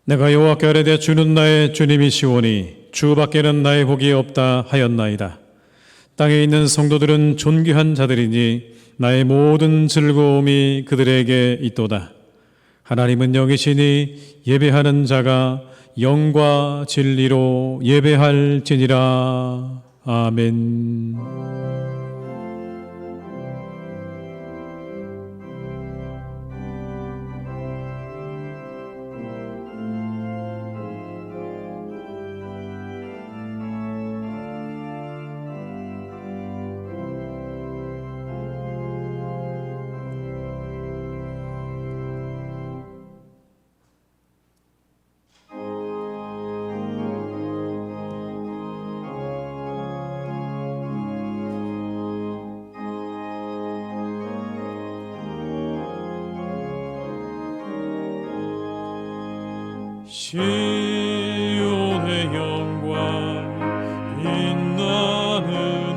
내가 여호와께 아뢰되 주는 나의 주님이시오니 주밖에는 나의 복이 없다 하였나이다. 땅에 있는 성도들은 존귀한 자들이니 나의 모든 즐거움이 그들에게 있도다. 하나님은 영이시니 예배하는 자가 영과 진리로 예배할지니라. 아멘. 시온의 영광 빛나는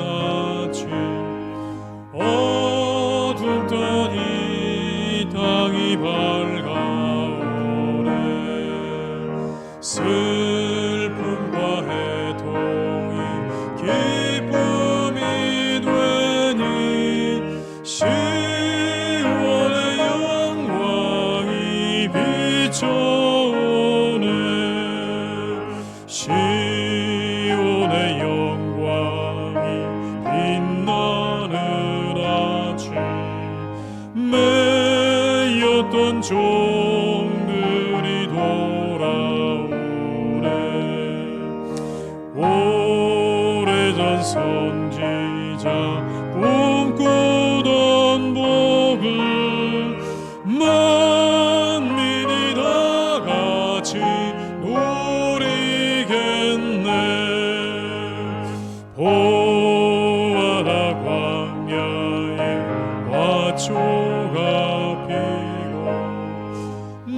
아침 어둡던 이 땅이 밝아오네. 슬픔과 해통이 기쁨이 되니 시온의 영광이 비춰 시온의 영광이 빛나는 아침 매였던 종들이 돌아오네. 오래전 선지자 꿈꾸던 복을 만민이 다 같이 보아라 광야에 화초가 피고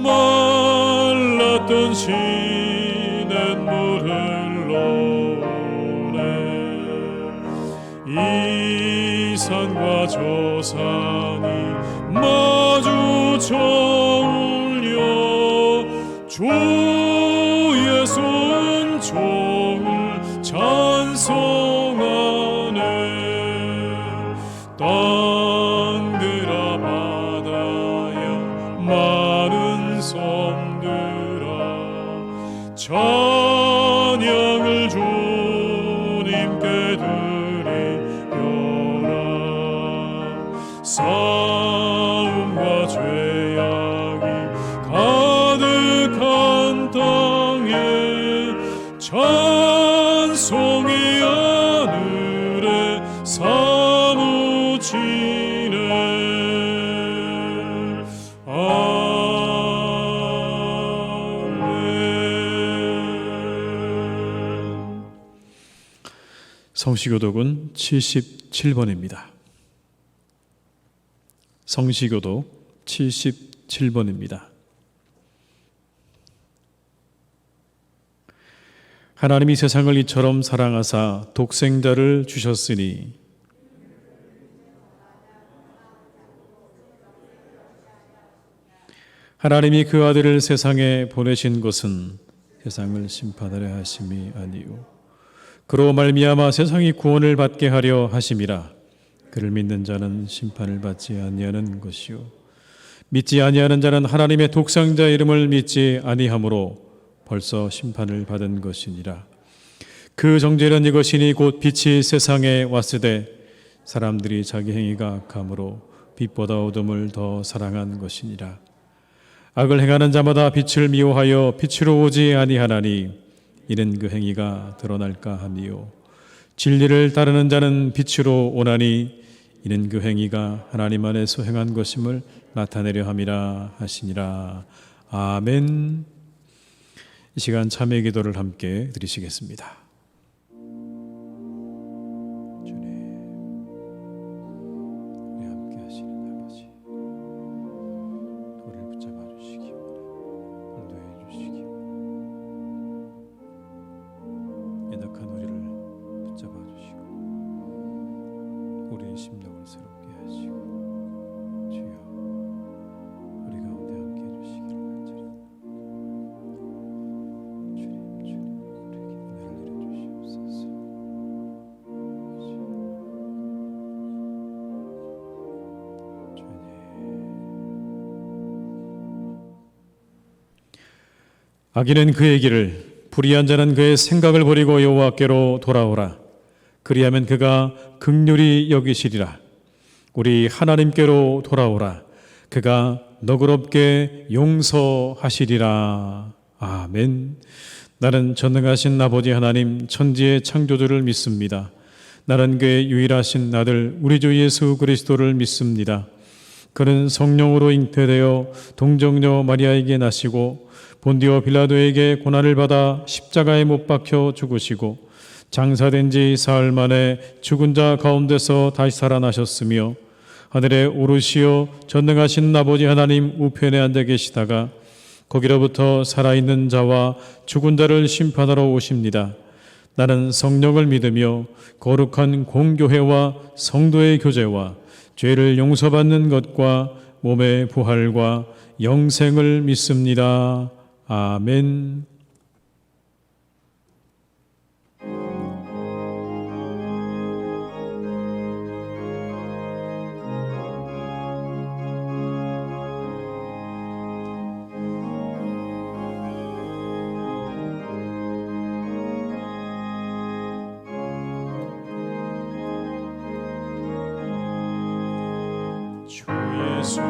말랐던 시냇물을 흘러오네. 이 산과 저 산이 마주쳐 울려 주의 순종을 찬송하네. 땅들아 바다야 마른 섬들아 찬양을 주님께 드리려라. 싸움과 죄악이 가득한 땅에 찬송이 하늘에 사무치네. 아멘. 성시교독은 77번입니다. 성시교독 77번입니다. 하나님이 세상을 이처럼 사랑하사 독생자를 주셨으니 하나님이 그 아들을 세상에 보내신 것은 세상을 심판하려 하심이 아니요 그로 말미암아 세상이 구원을 받게 하려 하심이라. 그를 믿는 자는 심판을 받지 아니하는 것이요 믿지 아니하는 자는 하나님의 독생자 이름을 믿지 아니하므로 벌써 심판을 받은 것이니라. 그 정죄는 이것이니 곧 빛이 세상에 왔으되 사람들이 자기 행위가 악함으로 빛보다 어둠을 더 사랑한 것이니라. 악을 행하는 자마다 빛을 미워하여 빛으로 오지 아니하나니 이는 그 행위가 드러날까 함이요 진리를 따르는 자는 빛으로 오나니 이는 그 행위가 하나님 안에서 행한 것임을 나타내려 함이라 하시니라. 아멘. 이 시간 참회 기도를 함께 드리시겠습니다. 악인은 그의 길을, 불의한 자는 그의 생각을 버리고 여호와께로 돌아오라. 그리하면 그가 긍휼히 여기시리라. 우리 하나님께로 돌아오라. 그가 너그럽게 용서하시리라. 아멘. 나는 전능하신 아버지 하나님 천지의 창조주를 믿습니다. 나는 그의 유일하신 아들 우리 주 예수 그리스도를 믿습니다. 그는 성령으로 잉태되어 동정녀 마리아에게 나시고 본디오 빌라도에게 고난을 받아 십자가에 못 박혀 죽으시고 장사된 지 사흘 만에 죽은 자 가운데서 다시 살아나셨으며 하늘에 오르시어 전능하신 아버지 하나님 우편에 앉아 계시다가 거기로부터 살아있는 자와 죽은 자를 심판하러 오십니다. 나는 성령을 믿으며 거룩한 공교회와 성도의 교제와 죄를 용서받는 것과 몸의 부활과 영생을 믿습니다. 아멘. 주 예수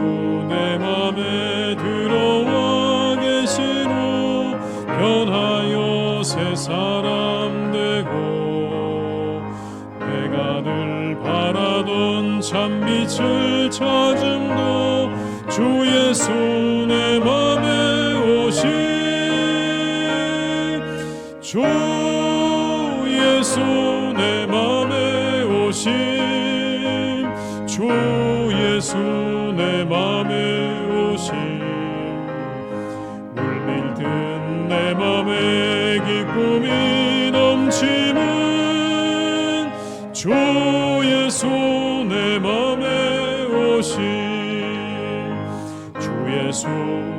내 맘에 들어와 계시로 변하여 새 사람 되고 내가 늘 바라던 참빛을 찾음도 주 예수 내 맘에 오신 주 예수 내 맘에 오신 주 예수 내 맘에 오신 물밀듯 내 맘에 기쁨이 넘치는 주 예수 내 맘에 오신 주 예수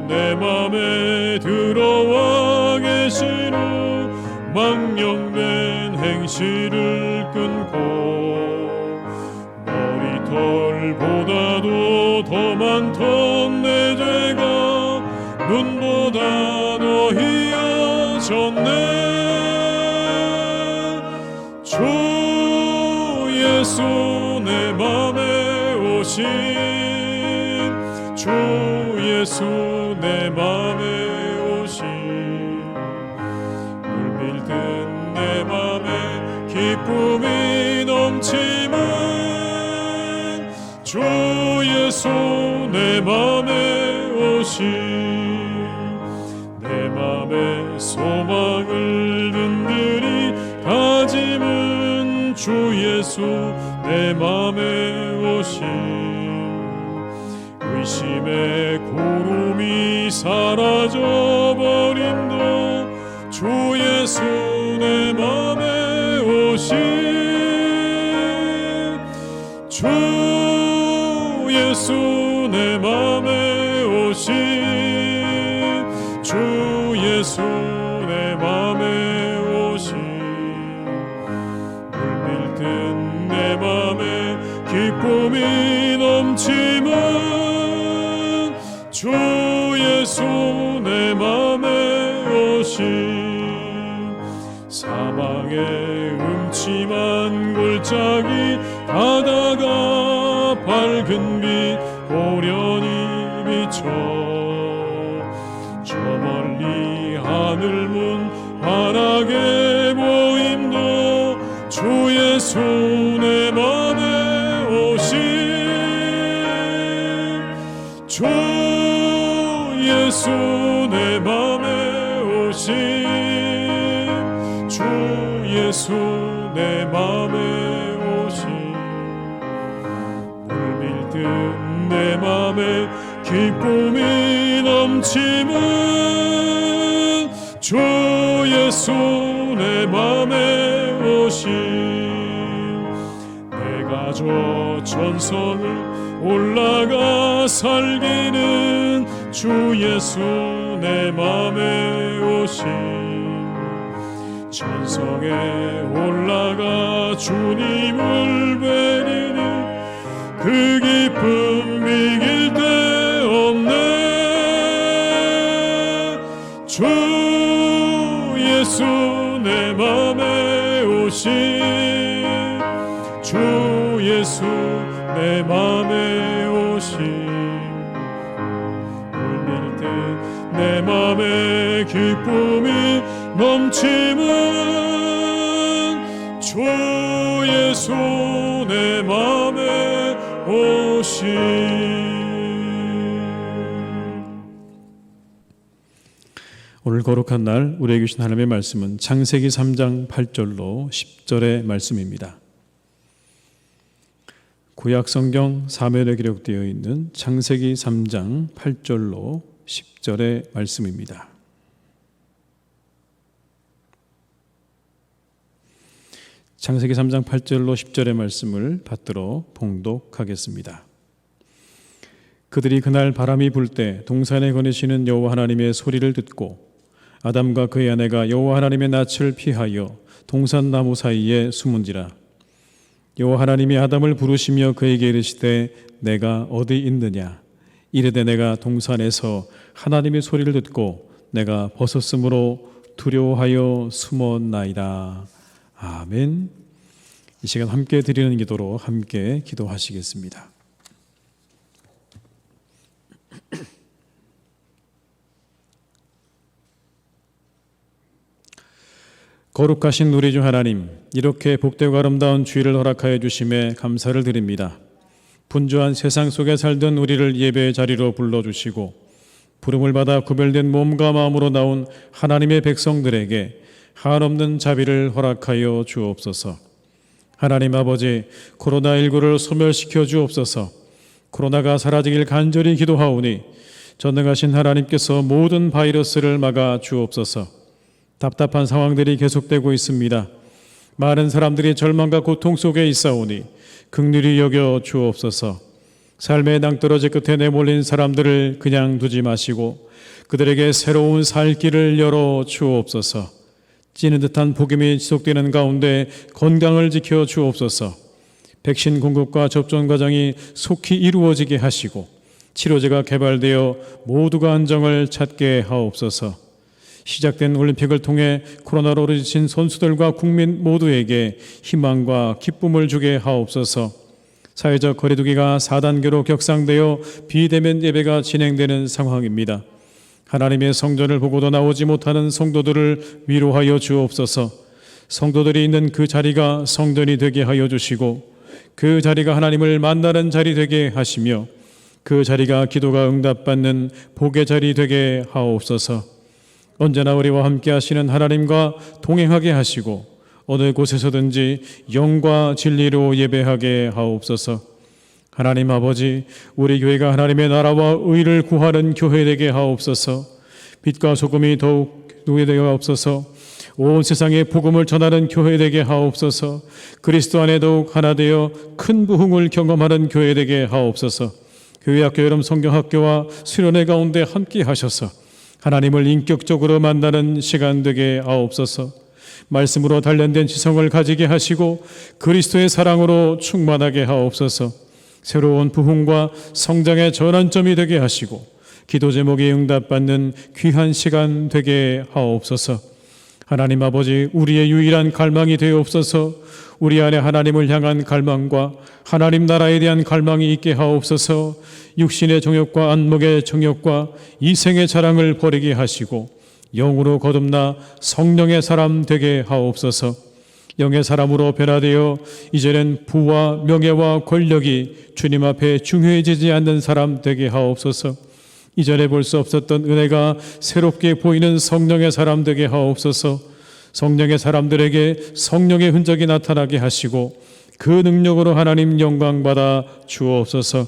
내 맘에 들어와 계시로 망령된 행실을 끊고 머리털보다도 더 많던 내 죄가 눈보다 더 희어졌네. 주 예수 내 맘에 오신 주 예수 내 맘에 오신 물밀듯 내 맘에 기쁨이 넘치는 주 예수 내 맘에 오신 내 맘에 소망을 든든히 다짐은 주 예수 내 맘에 오신 의심의 구름이 사라져버림도 주 예수 내 맘에 오신 주 예수 내 맘에 오신 주 예수 내 맘에 오신 물밀듯 내 맘에 기쁨이 넘치는 주 예수 내 맘에 오신 사망의 음침한 골짜기 가다가 밝은 빛 고련히 비춰 저 멀리 하늘 문 환하게 보임도 주 예수 내 맘에 오신 주 예수 내 맘에 오신 주 예수 내 맘에 오신 물밀듯 내 맘에 기쁨이 넘치는 주 예수 내 맘에 오신 내가 저 전성을 올라가 살기는 주 예수 내 맘에 오신 천성에 올라가 주님을 뵈리니 그 기쁨 이길 데 없네. 주 없이 주 예수 내 맘에 오심 울릴 때 내 맘에 기쁨이 넘치는 주 예수 내 맘에 오심. 오늘 거룩한 날 우리에게 주신 하나님의 말씀은 창세기 3장 8절로 10절의 말씀입니다. 구약 성경 사면에 기록되어 있는 창세기 3장 8절로 10절의 말씀입니다. 창세기 3장 8절로 10절의 말씀을 받들어 봉독하겠습니다. 그들이 그날 바람이 불 때 동산에 거니시는 여호와 하나님의 소리를 듣고 아담과 그의 아내가 여호와 하나님의 낯을 피하여 동산 나무 사이에 숨은지라. 여호와 하나님이 아담을 부르시며 그에게 이르시되 내가 어디 있느냐. 이르되 내가 동산에서 하나님의 소리를 듣고 내가 벗었으므로 두려워하여 숨었나이다. 아멘. 이 시간 함께 드리는 기도로 함께 기도하시겠습니다. 거룩하신 우리 주 하나님, 이렇게 복되고 아름다운 주일을 허락하여 주심에 감사를 드립니다. 분주한 세상 속에 살던 우리를 예배의 자리로 불러주시고 부름을 받아 구별된 몸과 마음으로 나온 하나님의 백성들에게 한없는 자비를 허락하여 주옵소서. 하나님 아버지, 코로나19를 소멸시켜 주옵소서. 코로나가 사라지길 간절히 기도하오니 전능하신 하나님께서 모든 바이러스를 막아 주옵소서. 답답한 상황들이 계속되고 있습니다. 많은 사람들이 절망과 고통 속에 있사오니 긍휼히 여겨 주옵소서. 삶의 낭떠러지 끝에 내몰린 사람들을 그냥 두지 마시고 그들에게 새로운 살 길을 열어 주옵소서. 찌는 듯한 폭염이 지속되는 가운데 건강을 지켜 주옵소서. 백신 공급과 접종 과정이 속히 이루어지게 하시고 치료제가 개발되어 모두가 안정을 찾게 하옵소서. 시작된 올림픽을 통해 코로나로 지친 선수들과 국민 모두에게 희망과 기쁨을 주게 하옵소서. 사회적 거리두기가 4단계로 격상되어 비대면 예배가 진행되는 상황입니다. 하나님의 성전을 보고도 나오지 못하는 성도들을 위로하여 주옵소서. 성도들이 있는 그 자리가 성전이 되게 하여 주시고 그 자리가 하나님을 만나는 자리 되게 하시며 그 자리가 기도가 응답받는 복의 자리 되게 하옵소서. 언제나 우리와 함께 하시는 하나님과 동행하게 하시고 어느 곳에서든지 영과 진리로 예배하게 하옵소서. 하나님 아버지, 우리 교회가 하나님의 나라와 의를 구하는 교회 되게 하옵소서. 빛과 소금이 더욱 누게 하옵소서. 온 세상에 복음을 전하는 교회 되게 하옵소서. 그리스도 안에 더욱 하나 되어 큰 부흥을 경험하는 교회 되게 하옵소서. 교회학교 여름 성경학교와 수련회 가운데 함께 하셔서 하나님을 인격적으로 만나는 시간 되게 하옵소서. 말씀으로 단련된 지성을 가지게 하시고 그리스도의 사랑으로 충만하게 하옵소서. 새로운 부흥과 성장의 전환점이 되게 하시고 기도 제목이 응답받는 귀한 시간 되게 하옵소서. 하나님 아버지, 우리의 유일한 갈망이 되옵소서. 우리 안에 하나님을 향한 갈망과 하나님 나라에 대한 갈망이 있게 하옵소서. 육신의 정욕과 안목의 정욕과 이생의 자랑을 버리게 하시고 영으로 거듭나 성령의 사람 되게 하옵소서. 영의 사람으로 변화되어 이제는 부와 명예와 권력이 주님 앞에 중요해지지 않는 사람 되게 하옵소서. 이전에 볼 수 없었던 은혜가 새롭게 보이는 성령의 사람 되게 하옵소서. 성령의 사람들에게 성령의 흔적이 나타나게 하시고 그 능력으로 하나님 영광 받아 주옵소서.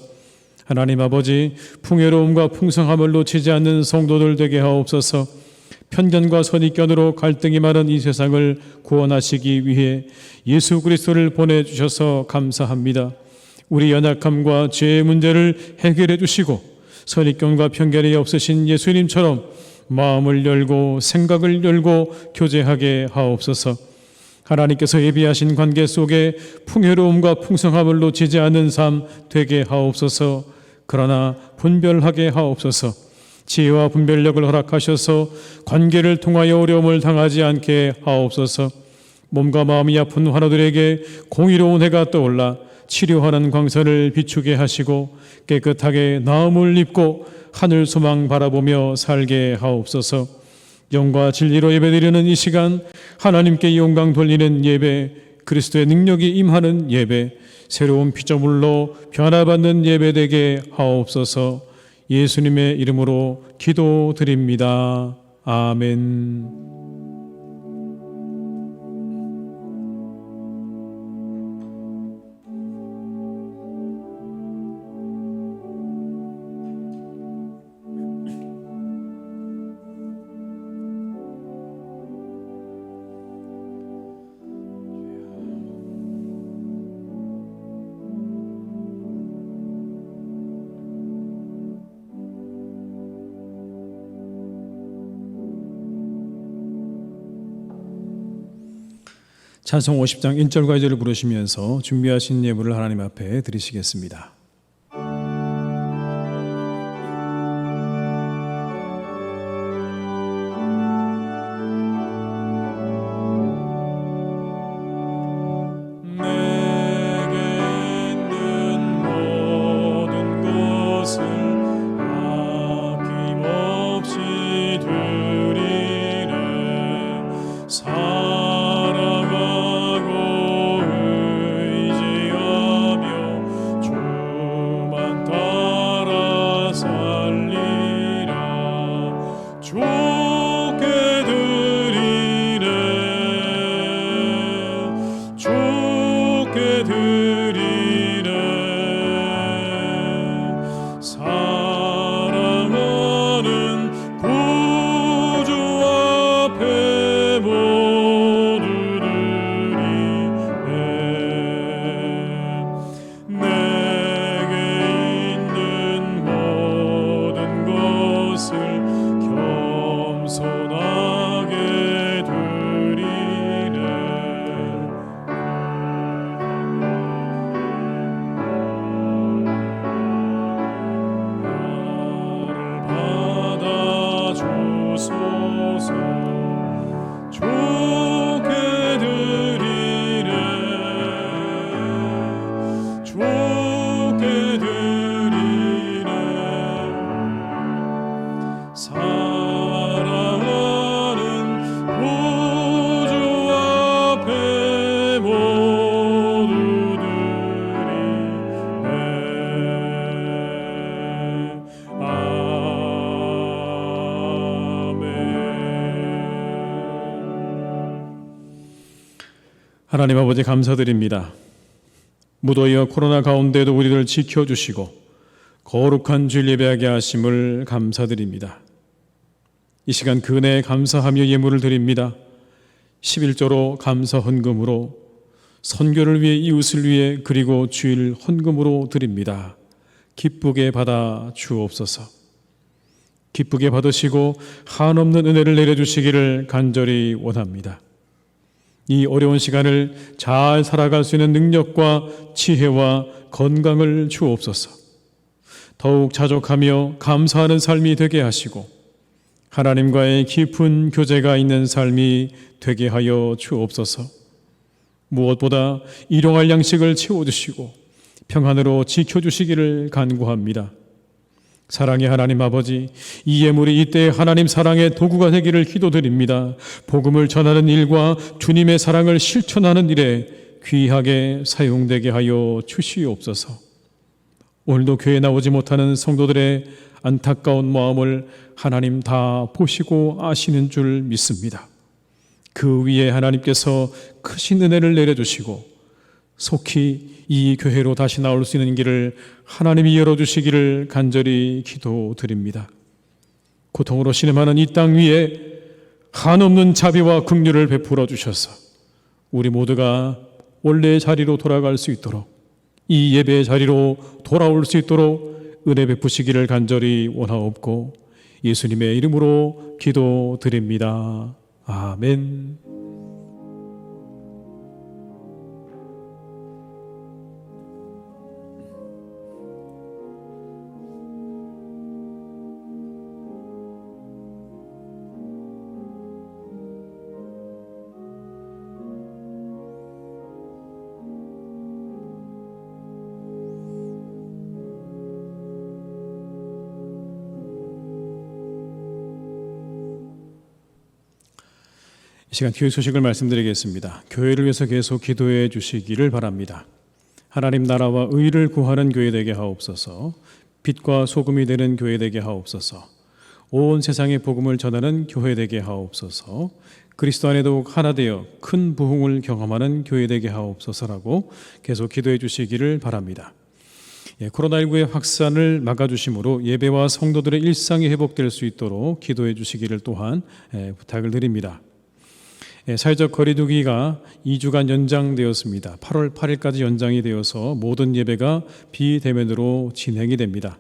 하나님 아버지, 풍요로움과 풍성함을 놓치지 않는 성도들 되게 하옵소서. 편견과 선입견으로 갈등이 많은 이 세상을 구원하시기 위해 예수 그리스도를 보내주셔서 감사합니다. 우리 연약함과 죄의 문제를 해결해 주시고 선입견과 편견이 없으신 예수님처럼 마음을 열고 생각을 열고 교제하게 하옵소서. 하나님께서 예비하신 관계 속에 풍요로움과 풍성함을 놓치지 않는 삶 되게 하옵소서. 그러나 분별하게 하옵소서. 지혜와 분별력을 허락하셔서 관계를 통하여 어려움을 당하지 않게 하옵소서. 몸과 마음이 아픈 환우들에게 공의로운 해가 떠올라 치료하는 광선을 비추게 하시고 깨끗하게 나음을 입고 하늘 소망 바라보며 살게 하옵소서. 영과 진리로 예배드리는 이 시간, 하나님께 영광 돌리는 예배, 그리스도의 능력이 임하는 예배, 새로운 피조물로 변화받는 예배되게 하옵소서. 예수님의 이름으로 기도드립니다. 아멘. 찬송 50장 1절과 2절을 부르시면서 준비하신 예물을 하나님 앞에 드리시겠습니다. 하나님 아버지 감사드립니다. 무더위와 코로나 가운데도 우리를 지켜주시고 거룩한 주일 예배하게 하심을 감사드립니다. 이 시간 그 은혜에 감사하며 예물을 드립니다. 11조로 감사 헌금으로 선교를 위해 이웃을 위해 그리고 주일 헌금으로 드립니다. 기쁘게 받아 주옵소서. 기쁘게 받으시고 한없는 은혜를 내려주시기를 간절히 원합니다. 이 어려운 시간을 잘 살아갈 수 있는 능력과 지혜와 건강을 주옵소서. 더욱 자족하며 감사하는 삶이 되게 하시고 하나님과의 깊은 교제가 있는 삶이 되게 하여 주옵소서. 무엇보다 일용할 양식을 채워주시고 평안으로 지켜주시기를 간구합니다. 사랑의 하나님 아버지, 이 예물이 이때 하나님 사랑의 도구가 되기를 기도드립니다. 복음을 전하는 일과 주님의 사랑을 실천하는 일에 귀하게 사용되게 하여 주시옵소서. 오늘도 교회에 나오지 못하는 성도들의 안타까운 마음을 하나님 다 보시고 아시는 줄 믿습니다. 그 위에 하나님께서 크신 은혜를 내려주시고 속히 이 교회로 다시 나올 수 있는 길을 하나님이 열어주시기를 간절히 기도드립니다. 고통으로 신음하는 이 땅 위에 한없는 자비와 긍휼을 베풀어 주셔서 우리 모두가 원래의 자리로 돌아갈 수 있도록, 이 예배의 자리로 돌아올 수 있도록 은혜 베푸시기를 간절히 원하옵고 예수님의 이름으로 기도드립니다. 아멘. 이 시간 교회 소식을 말씀드리겠습니다. 교회를 위해서 계속 기도해 주시기를 바랍니다. 하나님 나라와 의를 구하는 교회 되게 하옵소서. 빛과 소금이 되는 교회 되게 하옵소서. 온 세상에 복음을 전하는 교회 되게 하옵소서. 그리스도 안에 더욱 하나 되어 큰 부흥을 경험하는 교회 되게 하옵소서라고 계속 기도해 주시기를 바랍니다. 코로나19의 확산을 막아주심으로 예배와 성도들의 일상이 회복될 수 있도록 기도해 주시기를 또한 부탁을 드립니다. 사회적 거리두기가 2주간 연장되었습니다. 8월 8일까지 연장이 되어서 모든 예배가 비대면으로 진행이 됩니다.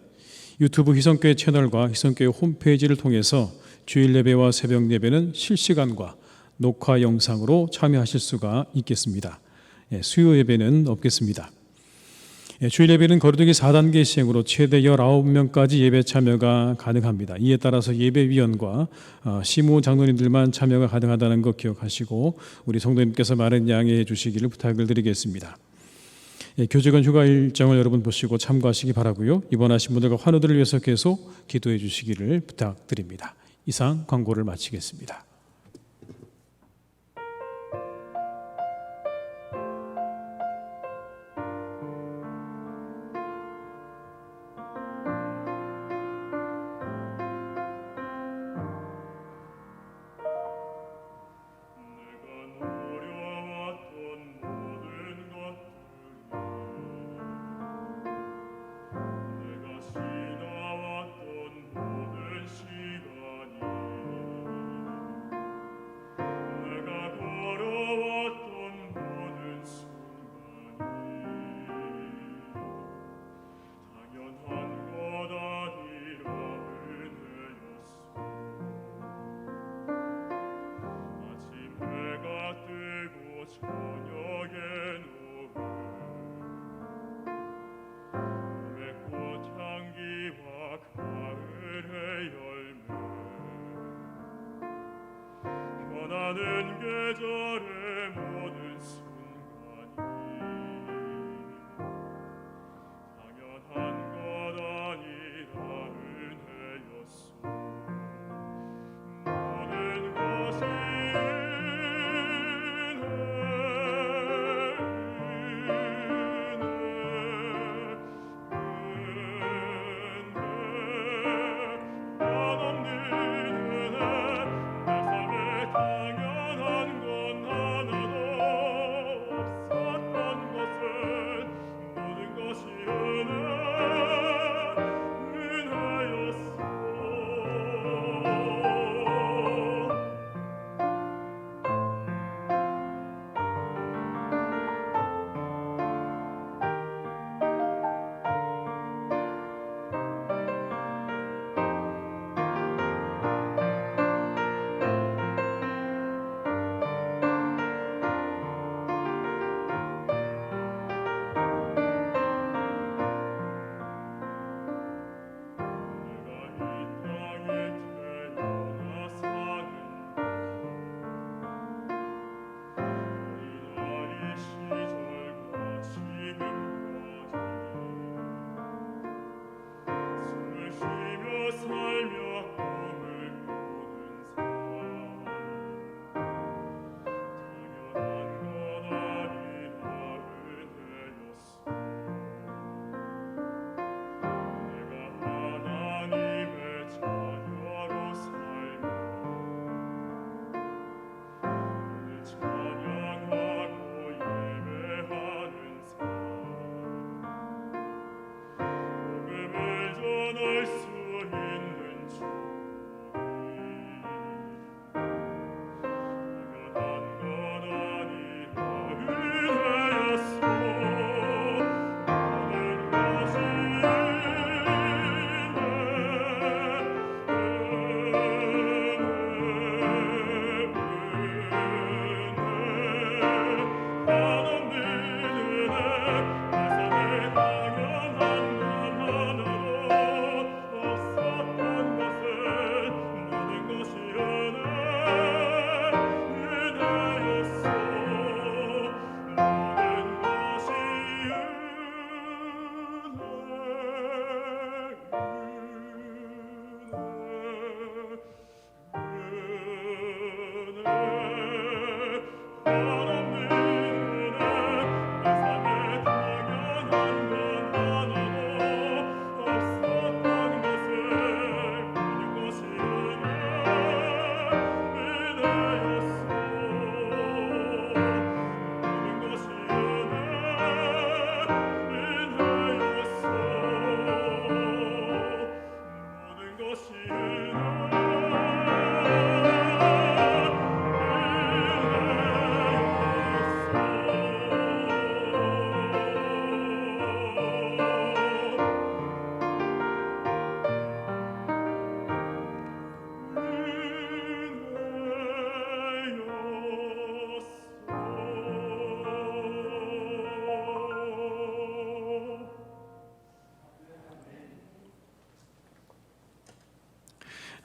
유튜브 희성교회 채널과 희성교회 홈페이지를 통해서 주일 예배와 새벽 예배는 실시간과 녹화 영상으로 참여하실 수가 있겠습니다. 수요 예배는 없겠습니다. 주일 예배는 거리두기 4단계 시행으로 최대 19명까지 예배 참여가 가능합니다. 이에 따라서 예배위원과 시무 장로님들만 참여가 가능하다는 것 기억하시고 우리 성도님께서 많은 양해해 주시기를 부탁을 드리겠습니다. 교직원 휴가 일정을 여러분 보시고 참고하시기 바라고요. 입원하신 분들과 환우들을 위해서 계속 기도해 주시기를 부탁드립니다. 이상 광고를 마치겠습니다. 변하는 계절의 모든 순간이 당연한 것 아니라 은혜였소. 모든 것이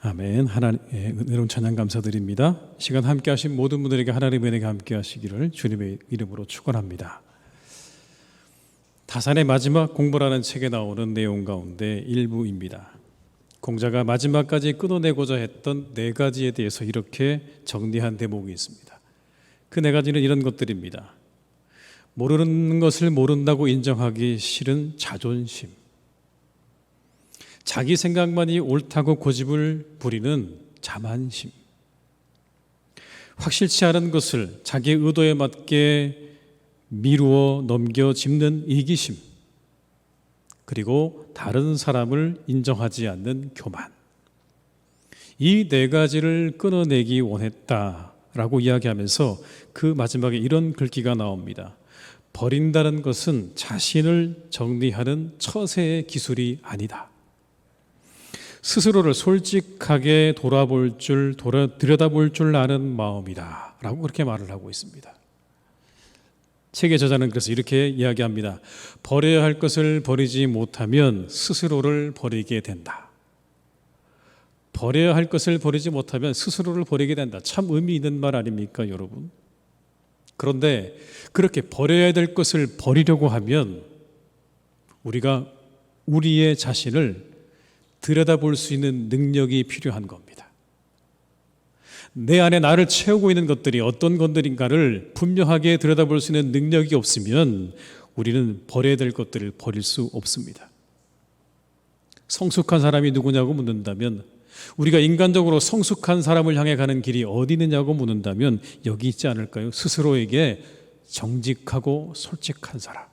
아멘. 하나님의 은혜로운 찬양 감사드립니다. 시간 함께 하신 모든 분들에게 하나님의 은혜가 함께 하시기를 주님의 이름으로 축원합니다. 다산의 마지막 공부라는 책에 나오는 내용 가운데 일부입니다. 공자가 마지막까지 끊어내고자 했던 4가지에 대해서 이렇게 정리한 대목이 있습니다. 그 4가지는 이런 것들입니다. 모르는 것을 모른다고 인정하기 싫은 자존심, 자기 생각만이 옳다고 고집을 부리는 자만심, 확실치 않은 것을 자기의 의도에 맞게 미루어 넘겨 짚는 이기심, 그리고 다른 사람을 인정하지 않는 교만. 이 4가지를 끊어내기 원했다라고 이야기하면서 그 마지막에 이런 글귀가 나옵니다. 버린다는 것은 자신을 정리하는 처세의 기술이 아니다. 스스로를 솔직하게 들여다볼 줄 아는 마음이다 라고 그렇게 말을 하고 있습니다. 책의 저자는 그래서 이렇게 이야기합니다. 버려야 할 것을 버리지 못하면 스스로를 버리게 된다. 버려야 할 것을 버리지 못하면 스스로를 버리게 된다. 참 의미 있는 말 아닙니까, 여러분? 그런데 그렇게 버려야 될 것을 버리려고 하면 우리가 우리의 자신을 들여다볼 수 있는 능력이 필요한 겁니다. 내 안에 나를 채우고 있는 것들이 어떤 것들인가를 분명하게 들여다볼 수 있는 능력이 없으면 우리는 버려야 될 것들을 버릴 수 없습니다. 성숙한 사람이 누구냐고 묻는다면, 우리가 인간적으로 성숙한 사람을 향해 가는 길이 어디 있느냐고 묻는다면 여기 있지 않을까요? 스스로에게 정직하고 솔직한 사람,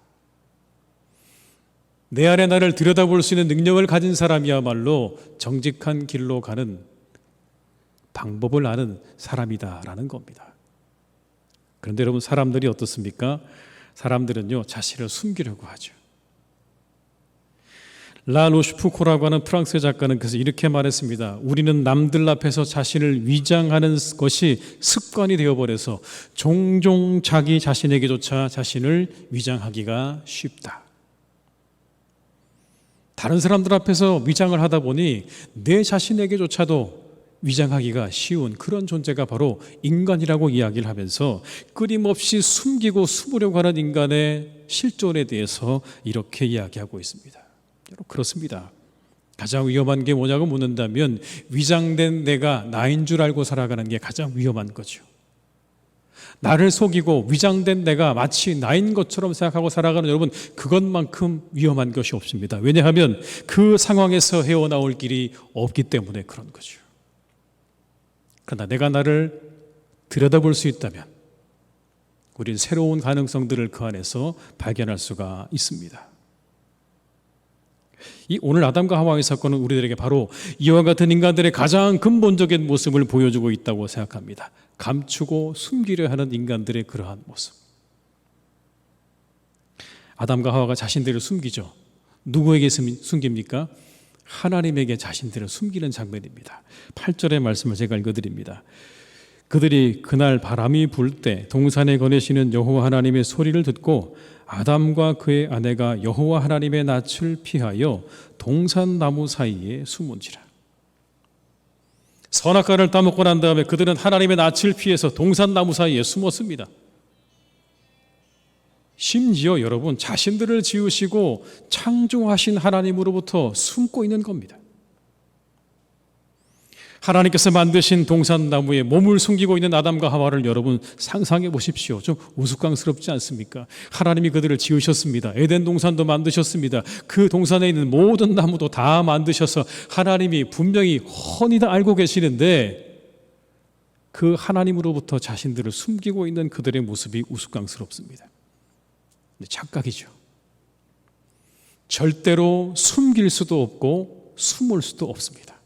내 안에 나를 들여다볼 수 있는 능력을 가진 사람이야말로 정직한 길로 가는 방법을 아는 사람이다라는 겁니다. 그런데 여러분, 사람들이 어떻습니까? 사람들은요, 자신을 숨기려고 하죠. 라 로슈푸코라고 하는 프랑스의 작가는 그래서 이렇게 말했습니다. 우리는 남들 앞에서 자신을 위장하는 것이 습관이 되어버려서 종종 자기 자신에게조차 자신을 위장하기가 쉽다. 다른 사람들 앞에서 위장을 하다 보니 내 자신에게조차도 위장하기가 쉬운 그런 존재가 바로 인간이라고 이야기를 하면서 끊임없이 숨기고 숨으려고 하는 인간의 실존에 대해서 이렇게 이야기하고 있습니다. 여러분, 그렇습니다. 가장 위험한 게 뭐냐고 묻는다면 위장된 내가 나인 줄 알고 살아가는 게 가장 위험한 거죠. 나를 속이고 위장된 내가 마치 나인 것처럼 생각하고 살아가는 여러분, 그것만큼 위험한 것이 없습니다. 왜냐하면 그 상황에서 헤어나올 길이 없기 때문에 그런 거죠. 그러나 내가 나를 들여다볼 수 있다면 우리는 새로운 가능성들을 그 안에서 발견할 수가 있습니다. 이 오늘 아담과 하와의 사건은 우리들에게 바로 이와 같은 인간들의 가장 근본적인 모습을 보여주고 있다고 생각합니다. 감추고 숨기려 하는 인간들의 그러한 모습. 아담과 하와가 자신들을 숨기죠. 누구에게 숨깁니까? 하나님에게 자신들을 숨기는 장면입니다. 8절의 말씀을 제가 읽어드립니다. 그들이 그날 바람이 불 때 동산에 거내시는 여호와 하나님의 소리를 듣고 아담과 그의 아내가 여호와 하나님의 낯을 피하여 동산 나무 사이에 숨은지라. 선악과를 따먹고 난 다음에 그들은 하나님의 낯을 피해서 동산 나무 사이에 숨었습니다. 심지어 여러분, 자신들을 지으시고 창조하신 하나님으로부터 숨고 있는 겁니다. 하나님께서 만드신 동산나무에 몸을 숨기고 있는 아담과 하와를 여러분 상상해 보십시오. 좀 우스꽝스럽지 않습니까? 하나님이 그들을 지으셨습니다. 에덴 동산도 만드셨습니다. 그 동산에 있는 모든 나무도 다 만드셔서 하나님이 분명히 훤히 다 알고 계시는데 그 하나님으로부터 자신들을 숨기고 있는 그들의 모습이 우스꽝스럽습니다. 착각이죠. 절대로 숨길 수도 없고 숨을 수도 없습니다.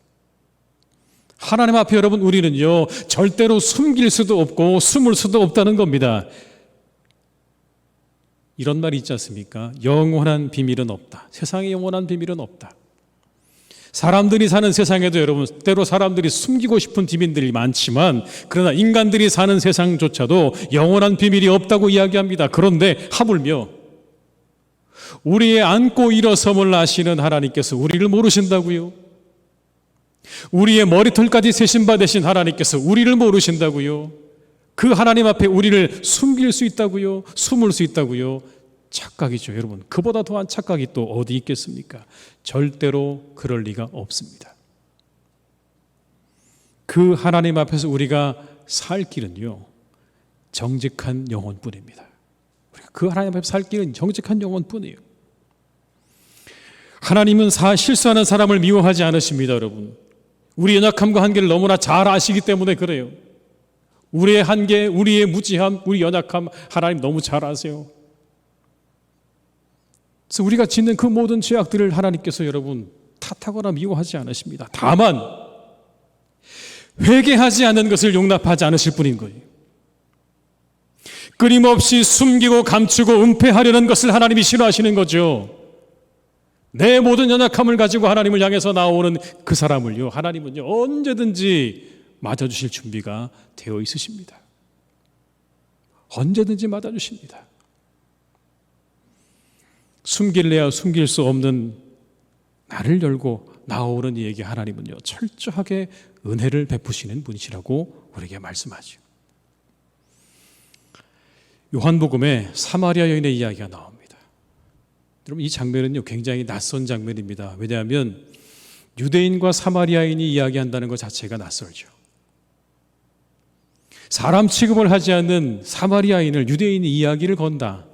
하나님 앞에 여러분, 우리는요 절대로 숨길 수도 없고 숨을 수도 없다는 겁니다. 이런 말이 있지 않습니까? 영원한 비밀은 없다. 세상에 영원한 비밀은 없다. 사람들이 사는 세상에도 여러분, 때로 사람들이 숨기고 싶은 비밀들이 많지만 그러나 인간들이 사는 세상조차도 영원한 비밀이 없다고 이야기합니다. 그런데 하물며 우리의 안고 일어섬을 아시는 하나님께서 우리를 모르신다고요? 우리의 머리털까지 세신 바 되신 하나님께서 우리를 모르신다고요? 그 하나님 앞에 우리를 숨길 수 있다고요? 숨을 수 있다고요? 착각이죠, 여러분. 그보다 더한 착각이 또 어디 있겠습니까? 절대로 그럴 리가 없습니다. 그 하나님 앞에서 우리가 살 길은요, 정직한 영혼뿐입니다. 우리가 그 하나님 앞에 살 길은 정직한 영혼뿐이에요. 하나님은 실수하는 사람을 미워하지 않으십니다, 여러분. 우리 연약함과 한계를 너무나 잘 아시기 때문에 그래요. 우리의 한계, 우리의 무지함, 우리 연약함 하나님 너무 잘 아세요. 그래서 우리가 짓는 그 모든 죄악들을 하나님께서 여러분 탓하거나 미워하지 않으십니다. 다만 회개하지 않는 것을 용납하지 않으실 뿐인 거예요. 끊임없이 숨기고 감추고 은폐하려는 것을 하나님이 싫어하시는 거죠. 내 모든 연약함을 가지고 하나님을 향해서 나오는 그 사람을요, 하나님은요 언제든지 맞아주실 준비가 되어 있으십니다. 언제든지 맞아주십니다. 숨길래야 숨길 수 없는 나를 열고 나오는 이에게 하나님은요 철저하게 은혜를 베푸시는 분이시라고 우리에게 말씀하죠. 요한복음에 사마리아 여인의 이야기가 나옵니다. 여러분, 이 장면은요 굉장히 낯선 장면입니다. 왜냐하면 유대인과 사마리아인이 이야기한다는 것 자체가 낯설죠. 사람 취급을 하지 않는 사마리아인을 유대인이 이야기를 건다.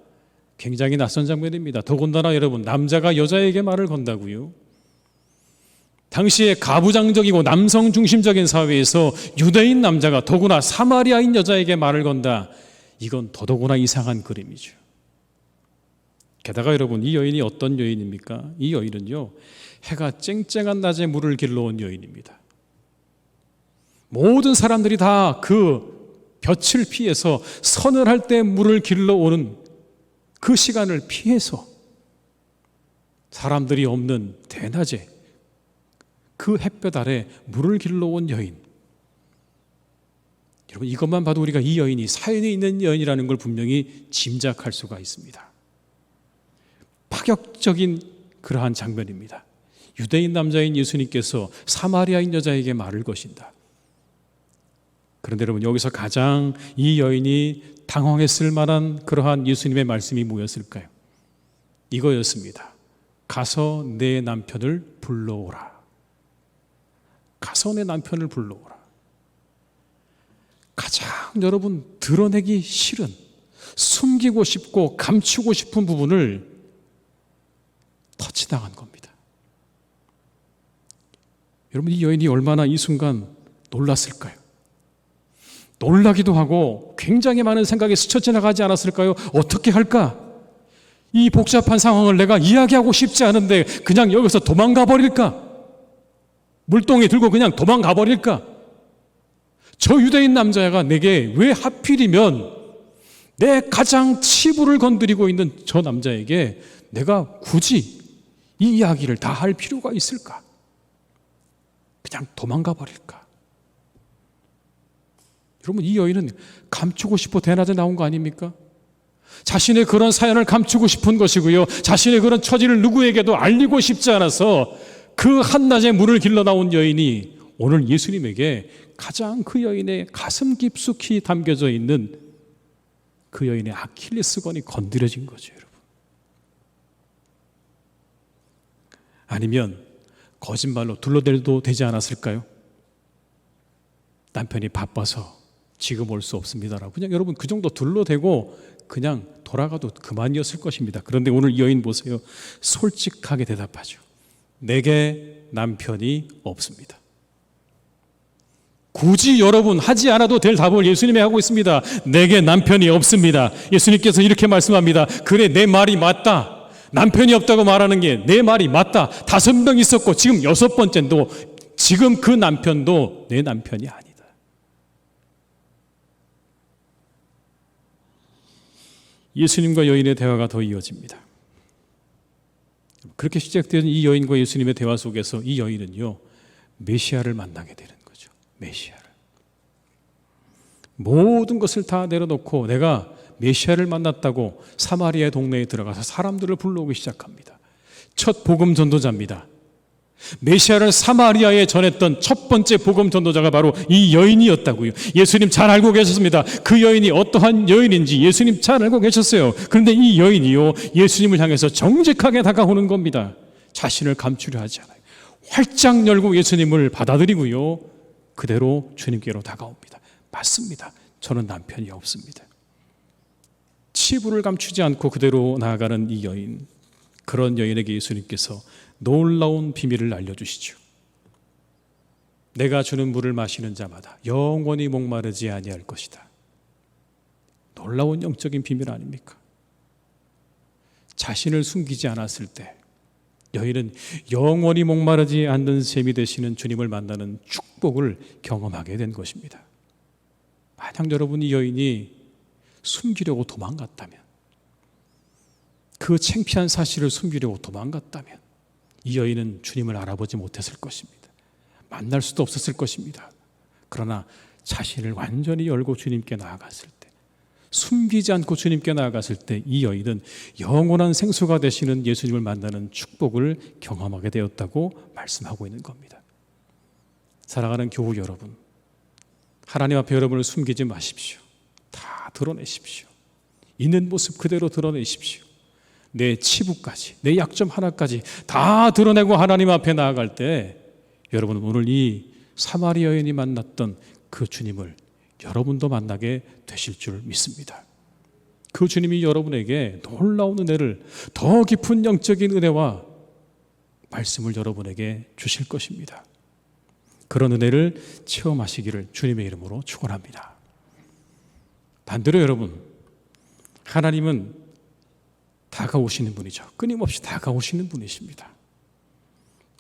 굉장히 낯선 장면입니다. 더군다나 여러분, 남자가 여자에게 말을 건다고요. 당시에 가부장적이고 남성 중심적인 사회에서 유대인 남자가 더구나 사마리아인 여자에게 말을 건다. 이건 더더구나 이상한 그림이죠. 게다가 여러분, 이 여인이 어떤 여인입니까? 이 여인은요 해가 쨍쨍한 낮에 물을 길러온 여인입니다. 모든 사람들이 다 그 볕을 피해서 서늘할 때 물을 길러오는 그 시간을 피해서 사람들이 없는 대낮에 그 햇볕 아래 물을 길러온 여인. 여러분, 이것만 봐도 우리가 이 여인이 사연이 있는 여인이라는 걸 분명히 짐작할 수가 있습니다. 파격적인 그러한 장면입니다. 유대인 남자인 예수님께서 사마리아인 여자에게 말을 거신다. 그런데 여러분, 여기서 가장 이 여인이 당황했을 만한 그러한 예수님의 말씀이 뭐였을까요? 이거였습니다. 가서 내 남편을 불러오라. 가서 내 남편을 불러오라. 가장 여러분 드러내기 싫은, 숨기고 싶고 감추고 싶은 부분을 터치당한 겁니다. 여러분, 이 여인이 얼마나 이 순간 놀랐을까요? 놀라기도 하고 굉장히 많은 생각이 스쳐 지나가지 않았을까요? 어떻게 할까? 이 복잡한 상황을 내가 이야기하고 싶지 않은데 그냥 여기서 도망가 버릴까? 물동이 들고 그냥 도망가 버릴까? 저 유대인 남자가 내게 왜 하필이면 내 가장 치부를 건드리고 있는 저 남자에게 내가 굳이 이 이야기를 다 할 필요가 있을까? 그냥 도망가 버릴까? 여러분, 이 여인은 감추고 싶어 대낮에 나온 거 아닙니까? 자신의 그런 사연을 감추고 싶은 것이고요, 자신의 그런 처지를 누구에게도 알리고 싶지 않아서 그 한낮에 물을 길러 나온 여인이 오늘 예수님에게 가장 그 여인의 가슴 깊숙이 담겨져 있는 그 여인의 아킬레스건이 건드려진 거죠, 여러분. 아니면 거짓말로 둘러대도 되지 않았을까요? 남편이 바빠서 지금 올 수 없습니다라고 그냥 여러분 그 정도 둘러대고 그냥 돌아가도 그만이었을 것입니다. 그런데 오늘 이 여인 보세요. 솔직하게 대답하죠. 내게 남편이 없습니다. 굳이 여러분 하지 않아도 될 답을 예수님이 하고 있습니다. 내게 남편이 없습니다. 예수님께서 이렇게 말씀합니다. 그래, 내 말이 맞다. 남편이 없다고 말하는 게 내 말이 맞다. 5명 있었고 지금 6번째도 지금 그 남편도 내 남편이 아니다. 예수님과 여인의 대화가 더 이어집니다. 그렇게 시작된 이 여인과 예수님의 대화 속에서 이 여인은요 메시아를 만나게 되는 거죠. 메시아를. 모든 것을 다 내려놓고 내가 메시아를 만났다고 사마리아 동네에 들어가서 사람들을 불러오기 시작합니다. 첫 복음 전도자입니다. 메시아를 사마리아에 전했던 첫 번째 복음 전도자가 바로 이 여인이었다고요. 예수님 잘 알고 계셨습니다. 그 여인이 어떠한 여인인지 예수님 잘 알고 계셨어요. 그런데 이 여인이요, 예수님을 향해서 정직하게 다가오는 겁니다. 자신을 감추려 하지 않아요. 활짝 열고 예수님을 받아들이고요, 그대로 주님께로 다가옵니다. 맞습니다. 저는 남편이 없습니다. 치부를 감추지 않고 그대로 나아가는 이 여인, 그런 여인에게 예수님께서 놀라운 비밀을 알려주시죠. 내가 주는 물을 마시는 자마다 영원히 목마르지 아니할 것이다. 놀라운 영적인 비밀 아닙니까? 자신을 숨기지 않았을 때 여인은 영원히 목마르지 않는 셈이 되시는 주님을 만나는 축복을 경험하게 된 것입니다. 만약 여러분 이 여인이 숨기려고 도망갔다면, 그 창피한 사실을 숨기려고 도망갔다면 이 여인은 주님을 알아보지 못했을 것입니다. 만날 수도 없었을 것입니다. 그러나 자신을 완전히 열고 주님께 나아갔을 때, 숨기지 않고 주님께 나아갔을 때 이 여인은 영원한 생수가 되시는 예수님을 만나는 축복을 경험하게 되었다고 말씀하고 있는 겁니다. 사랑하는 교우 여러분, 하나님 앞에 여러분을 숨기지 마십시오. 다 드러내십시오. 있는 모습 그대로 드러내십시오. 내 치부까지, 내 약점 하나까지 다 드러내고 하나님 앞에 나아갈 때 여러분은 오늘 이 사마리아 여인이 만났던 그 주님을 여러분도 만나게 되실 줄 믿습니다. 그 주님이 여러분에게 놀라운 은혜를, 더 깊은 영적인 은혜와 말씀을 여러분에게 주실 것입니다. 그런 은혜를 체험하시기를 주님의 이름으로 축원합니다. 반대로 여러분, 하나님은 다가오시는 분이죠. 끊임없이 다가오시는 분이십니다.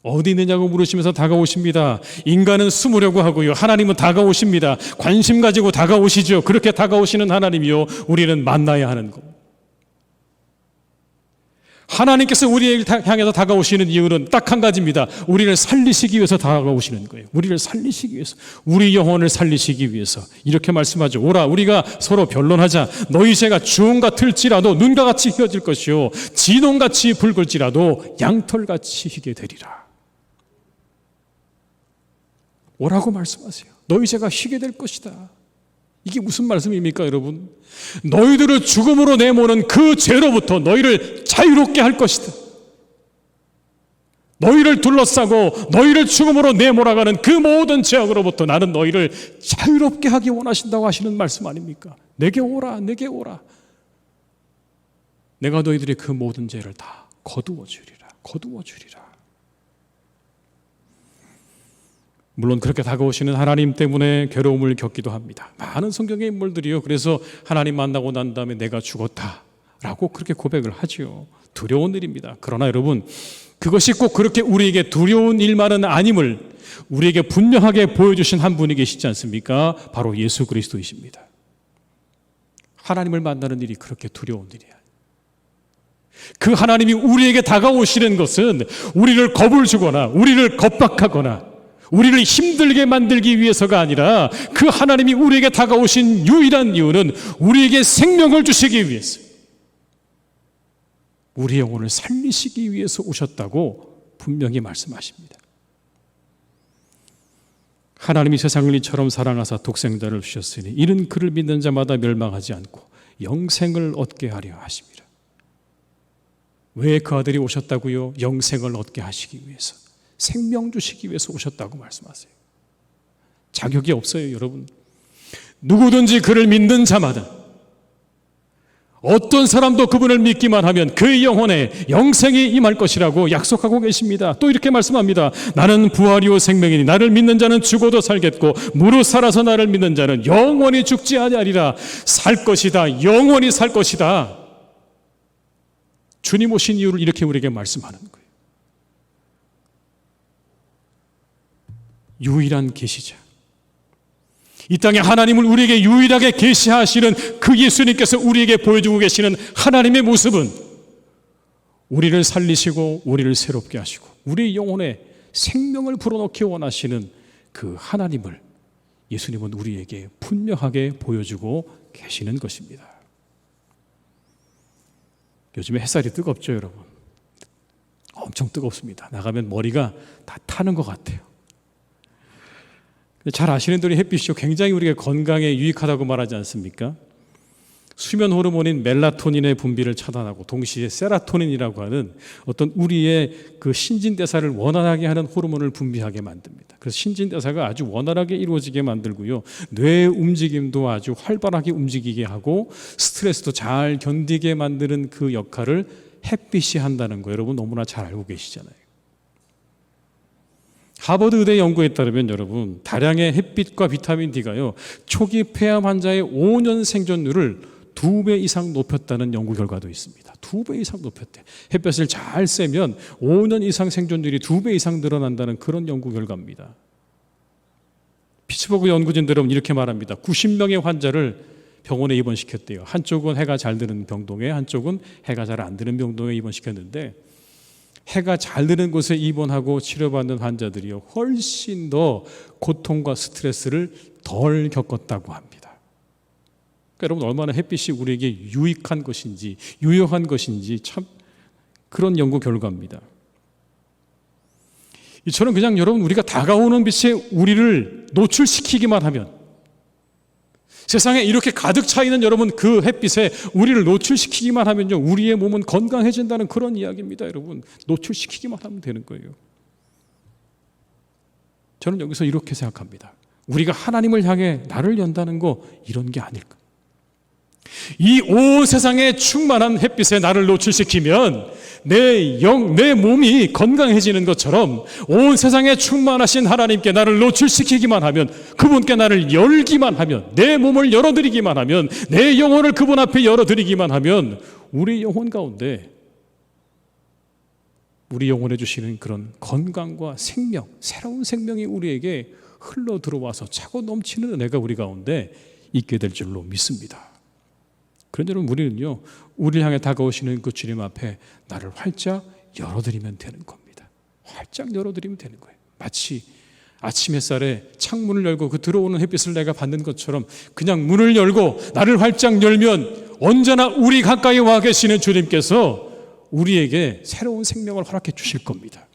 어디 있느냐고 물으시면서 다가오십니다. 인간은 숨으려고 하고요, 하나님은 다가오십니다. 관심 가지고 다가오시죠. 그렇게 다가오시는 하나님이요, 우리는 만나야 하는 것. 하나님께서 우리를 향해서 다가오시는 이유는 딱 한 가지입니다. 우리를 살리시기 위해서 다가오시는 거예요. 우리를 살리시기 위해서, 우리 영혼을 살리시기 위해서. 이렇게 말씀하죠. 오라, 우리가 서로 변론하자. 너희 죄가 주홍 같을지라도 눈과 같이 휘어질 것이요, 진홍같이 붉을지라도 양털같이 희게 되리라. 오라고 말씀하세요. 너희 죄가 희게 될 것이다. 이게 무슨 말씀입니까, 여러분? 너희들을 죽음으로 내모는 그 죄로부터 너희를 자유롭게 할 것이다. 너희를 둘러싸고 너희를 죽음으로 내몰아가는 그 모든 죄악으로부터 나는 너희를 자유롭게 하기 원하신다고 하시는 말씀 아닙니까? 내게 오라, 내게 오라. 내가 너희들의 그 모든 죄를 다 거두어 주리라, 거두어 주리라. 물론 그렇게 다가오시는 하나님 때문에 괴로움을 겪기도 합니다. 많은 성경의 인물들이요, 그래서 하나님 만나고 난 다음에 내가 죽었다라고 그렇게 고백을 하지요. 두려운 일입니다. 그러나 여러분, 그것이 꼭 그렇게 우리에게 두려운 일만은 아님을 우리에게 분명하게 보여주신 한 분이 계시지 않습니까? 바로 예수 그리스도이십니다. 하나님을 만나는 일이 그렇게 두려운 일이야. 그 하나님이 우리에게 다가오시는 것은 우리를 겁을 주거나 우리를 겁박하거나 우리를 힘들게 만들기 위해서가 아니라, 그 하나님이 우리에게 다가오신 유일한 이유는 우리에게 생명을 주시기 위해서, 우리 영혼을 살리시기 위해서 오셨다고 분명히 말씀하십니다. 하나님이 세상을 이처럼 사랑하사 독생자를 주셨으니 이는 그를 믿는 자마다 멸망하지 않고 영생을 얻게 하려 하십니다. 왜 그 아들이 오셨다고요? 영생을 얻게 하시기 위해서, 생명 주시기 위해서 오셨다고 말씀하세요. 자격이 없어요, 여러분. 누구든지 그를 믿는 자마다, 어떤 사람도 그분을 믿기만 하면 그 영혼에 영생이 임할 것이라고 약속하고 계십니다. 또 이렇게 말씀합니다. 나는 부활이요 생명이니 나를 믿는 자는 죽어도 살겠고 무릇 살아서 나를 믿는 자는 영원히 죽지 아니하리라. 살 것이다, 영원히 살 것이다. 주님 오신 이유를 이렇게 우리에게 말씀하는 거예요. 유일한 계시자, 이 땅에 하나님을 우리에게 유일하게 계시하시는 그 예수님께서 우리에게 보여주고 계시는 하나님의 모습은 우리를 살리시고 우리를 새롭게 하시고 우리 영혼에 생명을 불어넣기 원하시는 그 하나님을 예수님은 우리에게 분명하게 보여주고 계시는 것입니다. 요즘에 햇살이 뜨겁죠, 여러분. 엄청 뜨겁습니다. 나가면 머리가 다 타는 것 같아요. 잘 아시는 대로 햇빛이 굉장히 우리가 건강에 유익하다고 말하지 않습니까? 수면 호르몬인 멜라토닌의 분비를 차단하고 동시에 세라토닌이라고 하는 어떤 우리의 그 신진대사를 원활하게 하는 호르몬을 분비하게 만듭니다. 그래서 신진대사가 아주 원활하게 이루어지게 만들고요. 뇌의 움직임도 아주 활발하게 움직이게 하고 스트레스도 잘 견디게 만드는 그 역할을 햇빛이 한다는 거 여러분 너무나 잘 알고 계시잖아요. 하버드 의대 연구에 따르면 여러분 다량의 햇빛과 비타민 D가요 초기 폐암 환자의 5년 생존율을 2배 이상 높였다는 연구 결과도 있습니다. 2배 이상 높였대. 햇볕을 잘 쐬면 5년 이상 생존율이 2배 이상 늘어난다는 그런 연구 결과입니다. 피츠버그 연구진들은 이렇게 말합니다. 90명의 환자를 병원에 입원시켰대요. 한쪽은 해가 잘 드는 병동에, 한쪽은 해가 잘 안 드는 병동에 입원시켰는데 해가 잘 드는 곳에 입원하고 치료받는 환자들이요 훨씬 더 고통과 스트레스를 덜 겪었다고 합니다. 그러니까 여러분 얼마나 햇빛이 우리에게 유익한 것인지 유효한 것인지 참 그런 연구 결과입니다. 이처럼 그냥 여러분 우리가 다가오는 빛에 우리를 노출시키기만 하면 세상에 이렇게 가득 차 있는 여러분 그 햇빛에 우리를 노출시키기만 하면요 우리의 몸은 건강해진다는 그런 이야기입니다. 여러분 노출시키기만 하면 되는 거예요. 저는 여기서 이렇게 생각합니다. 우리가 하나님을 향해 나를 연다는 거 이런 게 아닐까. 이 온 세상에 충만한 햇빛에 나를 노출시키면 내 몸이 건강해지는 것처럼 온 세상에 충만하신 하나님께 나를 노출시키기만 하면 그분께 나를 열기만 하면 내 몸을 열어드리기만 하면 내 영혼을 그분 앞에 열어드리기만 하면 우리 영혼 가운데 우리 영혼에 주시는 그런 건강과 생명, 새로운 생명이 우리에게 흘러 들어와서 차고 넘치는 은혜가 우리 가운데 있게 될 줄로 믿습니다. 그런데 여러분 우리는요 우리를 향해 다가오시는 그 주님 앞에 나를 활짝 열어드리면 되는 겁니다. 활짝 열어드리면 되는 거예요. 마치 아침 햇살에 창문을 열고 그 들어오는 햇빛을 내가 받는 것처럼 그냥 문을 열고 나를 활짝 열면 언제나 우리 가까이 와 계시는 주님께서 우리에게 새로운 생명을 허락해 주실 겁니다.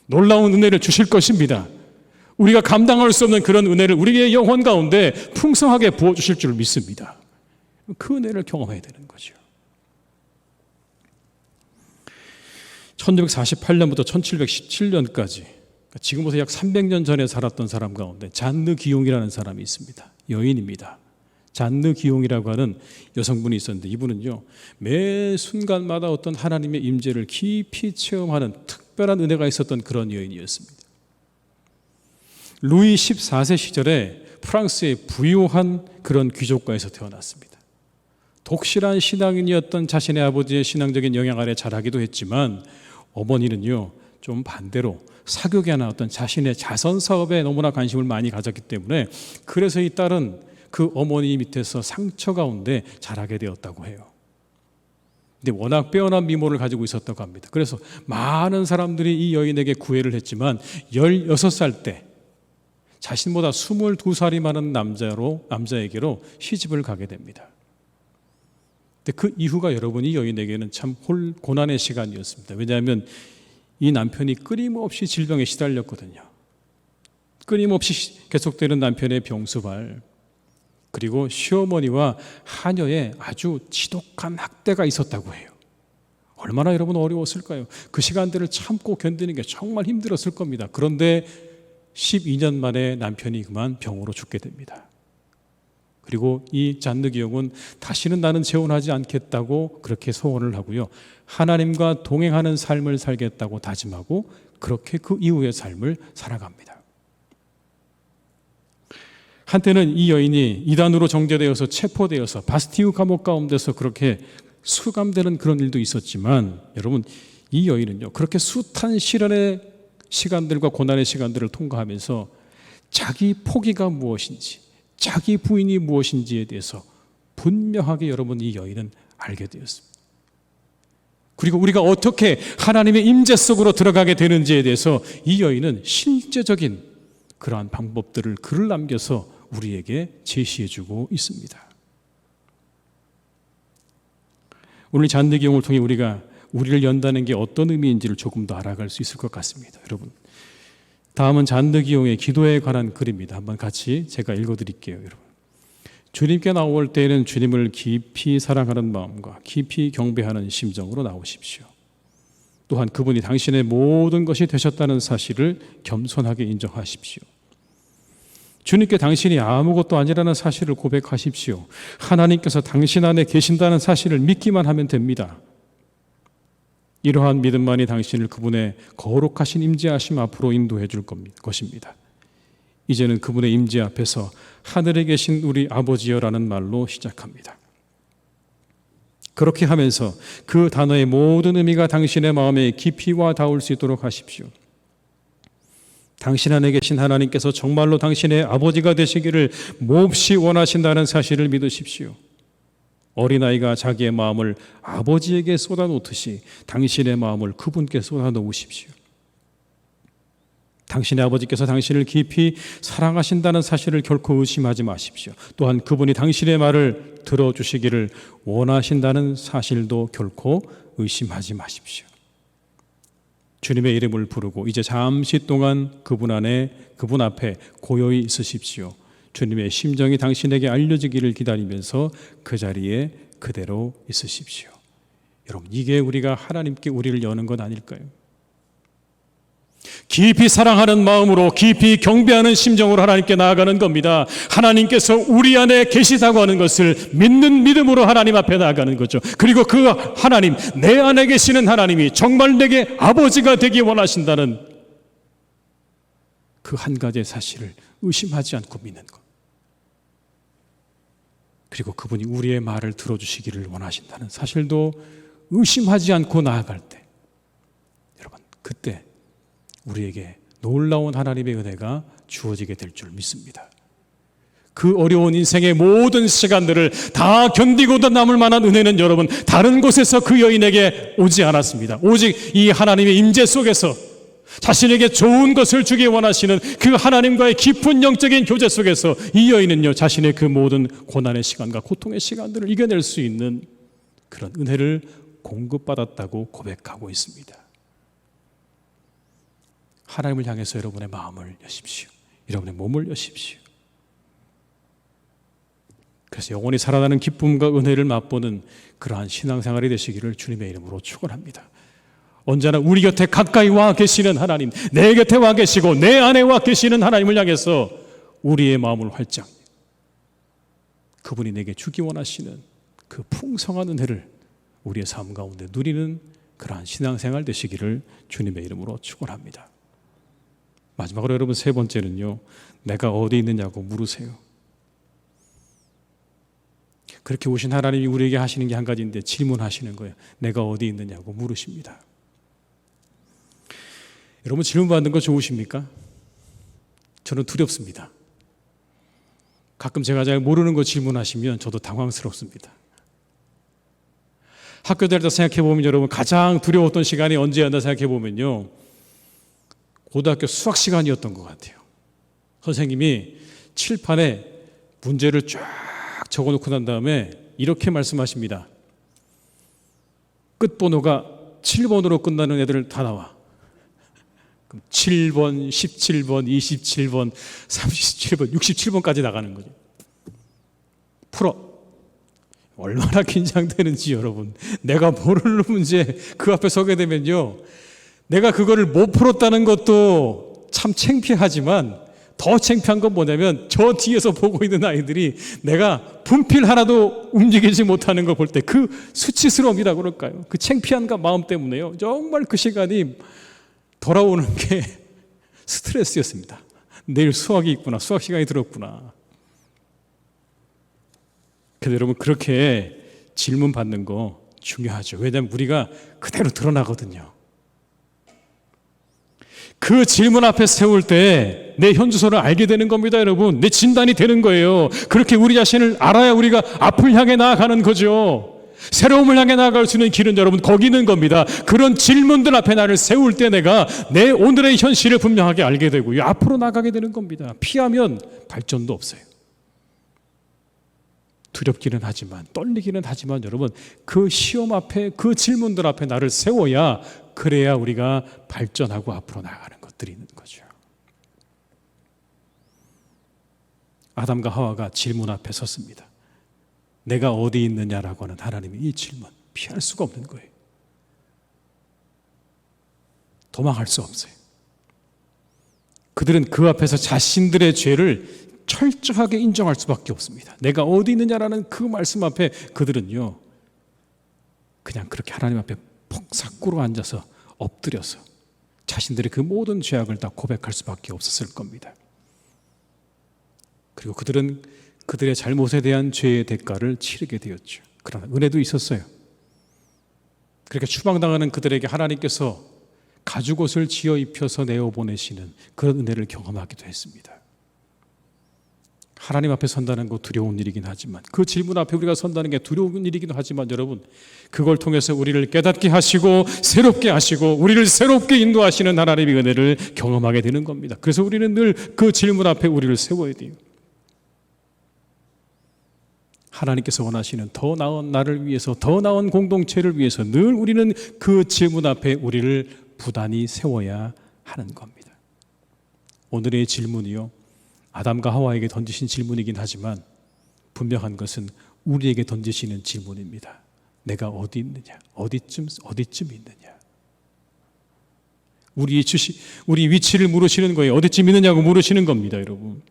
놀라운 은혜를 주실 것입니다. 우리가 감당할 수 없는 그런 은혜를 우리의 영혼 가운데 풍성하게 부어주실 줄 믿습니다. 그 은혜를 경험해야 되는 거죠. 1648년부터 1717년까지 지금부터 약 300년 전에 살았던 사람 가운데 잔느 기용이라는 사람이 있습니다. 여인입니다. 잔느 기용이라고 하는 여성분이 있었는데 이분은요 매 순간마다 어떤 하나님의 임재를 깊이 체험하는 특별한 은혜가 있었던 그런 여인이었습니다. 루이 14세 시절에 프랑스의 부유한 그런 귀족가에서 태어났습니다. 독실한 신앙인이었던 자신의 아버지의 신앙적인 영향 아래 자라기도 했지만 어머니는요 좀 반대로 사교계나 어떤 자신의 자선 사업에 너무나 관심을 많이 가졌기 때문에 그래서 이 딸은 그 어머니 밑에서 상처 가운데 자라게 되었다고 해요. 근데 워낙 빼어난 미모를 가지고 있었다고 합니다. 그래서 많은 사람들이 이 여인에게 구애를 했지만 16살 때 자신보다 22살이 많은 남자에게로 시집을 가게 됩니다. 그 이후가 여러분 이 여인에게는 참 고난의 시간이었습니다. 왜냐하면 이 남편이 끊임없이 질병에 시달렸거든요. 끊임없이 계속되는 남편의 병수발 그리고 시어머니와 하녀의 아주 지독한 학대가 있었다고 해요. 얼마나 여러분 어려웠을까요? 그 시간들을 참고 견디는 게 정말 힘들었을 겁니다. 그런데 12년 만에 남편이 그만 병으로 죽게 됩니다. 그리고 이 잔느 기용은 다시는 나는 재혼하지 않겠다고 그렇게 소원을 하고요. 하나님과 동행하는 삶을 살겠다고 다짐하고 그렇게 그 이후의 삶을 살아갑니다. 한때는 이 여인이 이단으로 정죄되어서 체포되어서 바스티유 감옥 가운데서 그렇게 수감되는 그런 일도 있었지만 여러분 이 여인은요 그렇게 숱한 시련의 시간들과 고난의 시간들을 통과하면서 자기 포기가 무엇인지 자기 부인이 무엇인지에 대해서 분명하게 여러분 이 여인은 알게 되었습니다. 그리고 우리가 어떻게 하나님의 임재 속으로 들어가게 되는지에 대해서 이 여인은 실제적인 그러한 방법들을 글을 남겨서 우리에게 제시해주고 있습니다. 오늘 잔느 기용을 통해 우리가 우리를 연다는 게 어떤 의미인지를 조금 더 알아갈 수 있을 것 같습니다. 여러분, 다음은 잔드기용의 기도에 관한 글입니다. 한번 같이 제가 읽어드릴게요. 여러분, 주님께 나올 때에는 주님을 깊이 사랑하는 마음과 깊이 경배하는 심정으로 나오십시오. 또한 그분이 당신의 모든 것이 되셨다는 사실을 겸손하게 인정하십시오. 주님께 당신이 아무것도 아니라는 사실을 고백하십시오. 하나님께서 당신 안에 계신다는 사실을 믿기만 하면 됩니다. 이러한 믿음만이 당신을 그분의 거룩하신 임재하심 앞으로 인도해 줄 것입니다. 이제는 그분의 임재 앞에서 하늘에 계신 우리 아버지여라는 말로 시작합니다. 그렇게 하면서 그 단어의 모든 의미가 당신의 마음에 깊이 와 닿을 수 있도록 하십시오. 당신 안에 계신 하나님께서 정말로 당신의 아버지가 되시기를 몹시 원하신다는 사실을 믿으십시오. 어린아이가 자기의 마음을 아버지에게 쏟아놓듯이 당신의 마음을 그분께 쏟아놓으십시오. 당신의 아버지께서 당신을 깊이 사랑하신다는 사실을 결코 의심하지 마십시오. 또한 그분이 당신의 말을 들어주시기를 원하신다는 사실도 결코 의심하지 마십시오. 주님의 이름을 부르고 이제 잠시 동안 그분 앞에 고요히 있으십시오. 주님의 심정이 당신에게 알려지기를 기다리면서 그 자리에 그대로 있으십시오. 여러분, 이게 우리가 하나님께 우리를 여는 것 아닐까요? 깊이 사랑하는 마음으로 깊이 경배하는 심정으로 하나님께 나아가는 겁니다. 하나님께서 우리 안에 계시다고 하는 것을 믿는 믿음으로 하나님 앞에 나아가는 거죠. 그리고 그 하나님, 내 안에 계시는 하나님이 정말 내게 아버지가 되기 원하신다는 그 한 가지의 사실을 의심하지 않고 믿는 것. 그리고 그분이 우리의 말을 들어주시기를 원하신다는 사실도 의심하지 않고 나아갈 때, 여러분, 그때 우리에게 놀라운 하나님의 은혜가 주어지게 될 줄 믿습니다. 그 어려운 인생의 모든 시간들을 다 견디고도 남을 만한 은혜는 여러분 다른 곳에서 그 여인에게 오지 않았습니다. 오직 이 하나님의 임재 속에서 자신에게 좋은 것을 주기 원하시는 그 하나님과의 깊은 영적인 교제 속에서 이 여인은요, 자신의 그 모든 고난의 시간과 고통의 시간들을 이겨낼 수 있는 그런 은혜를 공급받았다고 고백하고 있습니다. 하나님을 향해서 여러분의 마음을 여십시오. 여러분의 몸을 여십시오. 그래서 영원히 살아나는 기쁨과 은혜를 맛보는 그러한 신앙생활이 되시기를 주님의 이름으로 축원합니다. 언제나 우리 곁에 가까이 와 계시는 하나님, 내 곁에 와 계시고 내 안에 와 계시는 하나님을 향해서 우리의 마음을 활짝, 그분이 내게 주기 원하시는 그 풍성한 은혜를 우리의 삶 가운데 누리는 그러한 신앙생활 되시기를 주님의 이름으로 축원합니다. 마지막으로 여러분, 세 번째는요, 내가 어디 있느냐고 물으세요. 그렇게 오신 하나님이 우리에게 하시는 게 한 가지인데 질문하시는 거예요. 내가 어디 있느냐고 물으십니다. 여러분, 질문 받는 거 좋으십니까? 저는 두렵습니다. 가끔 제가 잘 모르는 거 질문하시면 저도 당황스럽습니다. 학교 다닐 때 생각해보면 여러분, 가장 두려웠던 시간이 언제였나 생각해보면요, 고등학교 수학 시간이었던 것 같아요. 선생님이 칠판에 문제를 쫙 적어놓고 난 다음에 이렇게 말씀하십니다. 끝번호가 7번으로 끝나는 애들 다 나와. 그럼 7번, 17번, 27번, 37번, 67번까지 나가는 거죠. 풀어. 얼마나 긴장되는지 여러분. 내가 모르는 문제 그 앞에 서게 되면요, 내가 그거를 못 풀었다는 것도 참 창피하지만 더 창피한 건 뭐냐면 저 뒤에서 보고 있는 아이들이 내가 분필 하나도 움직이지 못하는 걸 볼 때 그 수치스러움이라고 그럴까요? 그 창피함과 마음 때문에요, 정말 그 시간이 돌아오는 게 스트레스였습니다. 내일 수학이 있구나, 수학 시간이 들었구나. 그래서 여러분, 그렇게 질문 받는 거 중요하죠. 왜냐하면 우리가 그대로 드러나거든요. 그 질문 앞에 세울 때 내 현주소를 알게 되는 겁니다, 여러분. 내 진단이 되는 거예요. 그렇게 우리 자신을 알아야 우리가 앞을 향해 나아가는 거죠. 새로움을 향해 나아갈 수 있는 길은 여러분 거기 있는 겁니다. 그런 질문들 앞에 나를 세울 때 내가 내 오늘의 현실을 분명하게 알게 되고요, 앞으로 나가게 되는 겁니다. 피하면 발전도 없어요. 두렵기는 하지만, 떨리기는 하지만 여러분, 그 시험 앞에, 그 질문들 앞에 나를 세워야, 그래야 우리가 발전하고 앞으로 나아가는 것들이 있는 거죠. 아담과 하와가 질문 앞에 섰습니다. 내가 어디 있느냐라고 하는 하나님의 이 질문, 피할 수가 없는 거예요. 도망할 수 없어요. 그들은 그 앞에서 자신들의 죄를 철저하게 인정할 수밖에 없습니다. 내가 어디 있느냐라는 그 말씀 앞에 그들은요, 그냥 그렇게 하나님 앞에 폭삭구로 앉아서 엎드려서 자신들의 그 모든 죄악을 다 고백할 수밖에 없었을 겁니다. 그리고 그들은 그들의 잘못에 대한 죄의 대가를 치르게 되었죠. 그러나 은혜도 있었어요. 그렇게 추방당하는 그들에게 하나님께서 가죽옷을 지어 입혀서 내어보내시는 그런 은혜를 경험하기도 했습니다. 하나님 앞에 선다는 거 두려운 일이긴 하지만, 그 질문 앞에 우리가 선다는 게 두려운 일이긴 하지만 여러분, 그걸 통해서 우리를 깨닫게 하시고 새롭게 하시고 우리를 새롭게 인도하시는 하나님의 은혜를 경험하게 되는 겁니다. 그래서 우리는 늘 그 질문 앞에 우리를 세워야 돼요. 하나님께서 원하시는 더 나은 나를 위해서, 더 나은 공동체를 위해서 늘 우리는 그 질문 앞에 우리를 부단히 세워야 하는 겁니다. 오늘의 질문이요, 아담과 하와에게 던지신 질문이긴 하지만 분명한 것은 우리에게 던지시는 질문입니다. 내가 어디 있느냐? 어디쯤 있느냐? 우리 위치를 물으시는 거예요. 어디쯤 있느냐고 물으시는 겁니다, 여러분.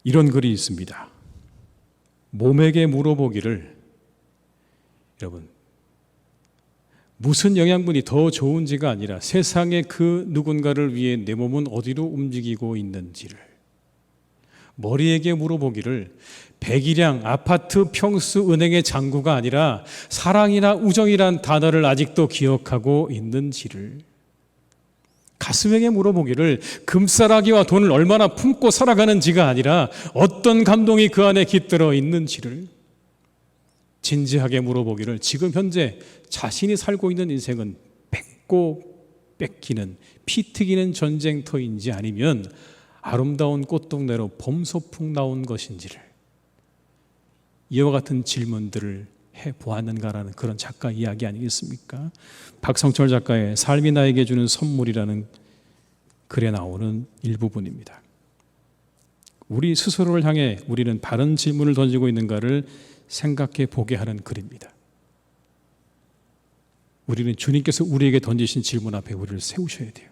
이런 글이 있습니다. 몸에게 물어보기를, 여러분, 무슨 영양분이 더 좋은지가 아니라 세상의 그 누군가를 위해 내 몸은 어디로 움직이고 있는지를, 머리에게 물어보기를 백일양, 아파트, 평수, 은행의 잔고가 아니라 사랑이나 우정이란 단어를 아직도 기억하고 있는지를, 가슴에게 물어보기를 금싸라기와 돈을 얼마나 품고 살아가는지가 아니라 어떤 감동이 그 안에 깃들어 있는지를, 진지하게 물어보기를 지금 현재 자신이 살고 있는 인생은 뺏고 뺏기는, 피 튀기는 전쟁터인지 아니면 아름다운 꽃동네로 봄소풍 나온 것인지를, 이와 같은 질문들을 해보았는가라는 그런 작가 이야기 아니겠습니까? 박성철 작가의 삶이 나에게 주는 선물이라는 글에 나오는 일부분입니다. 우리 스스로를 향해 우리는 바른 질문을 던지고 있는가를 생각해 보게 하는 글입니다. 우리는 주님께서 우리에게 던지신 질문 앞에 우리를 세우셔야 돼요.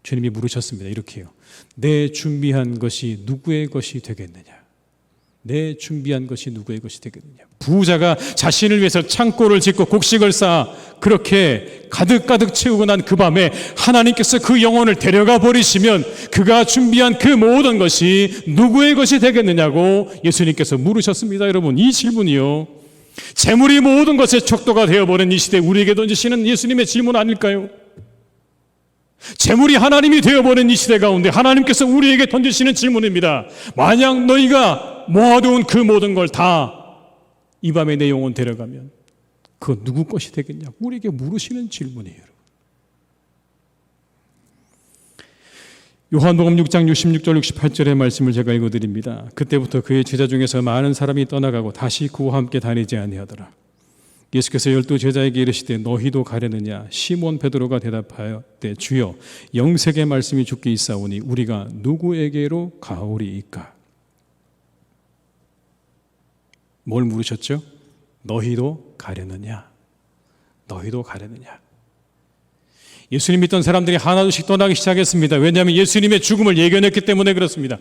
주님이 물으셨습니다. 이렇게요. 내 준비한 것이 누구의 것이 되겠느냐? 내 준비한 것이 누구의 것이 되겠느냐? 부자가 자신을 위해서 창고를 짓고 곡식을 쌓아 그렇게 가득가득 채우고 난 그 밤에 하나님께서 그 영혼을 데려가 버리시면 그가 준비한 그 모든 것이 누구의 것이 되겠느냐고 예수님께서 물으셨습니다. 여러분, 이 질문이요, 재물이 모든 것의 척도가 되어버린 이 시대에 우리에게 던지시는 예수님의 질문 아닐까요? 재물이 하나님이 되어버린 이 시대 가운데 하나님께서 우리에게 던지시는 질문입니다. 만약 너희가 모아두은 그 모든 걸 다 이 밤에 내 영혼 데려가면 그거 누구 것이 되겠냐? 우리에게 물으시는 질문이에요. 요한복음 6장 66절 68절의 말씀을 제가 읽어드립니다. 그때부터 그의 제자 중에서 많은 사람이 떠나가고 다시 그와 함께 다니지 아니하더라. 예수께서 12 제자에게 이르시되 너희도 가려느냐? 시몬 베드로가 대답하였되 주여 영생의 말씀이 주께 있사오니 우리가 누구에게로 가오리이까? 뭘 물으셨죠? 너희도 가려느냐? 너희도 가려느냐? 예수님 믿던 사람들이 하나둘씩 떠나기 시작했습니다. 왜냐하면 예수님의 죽음을 예견했기 때문에 그렇습니다.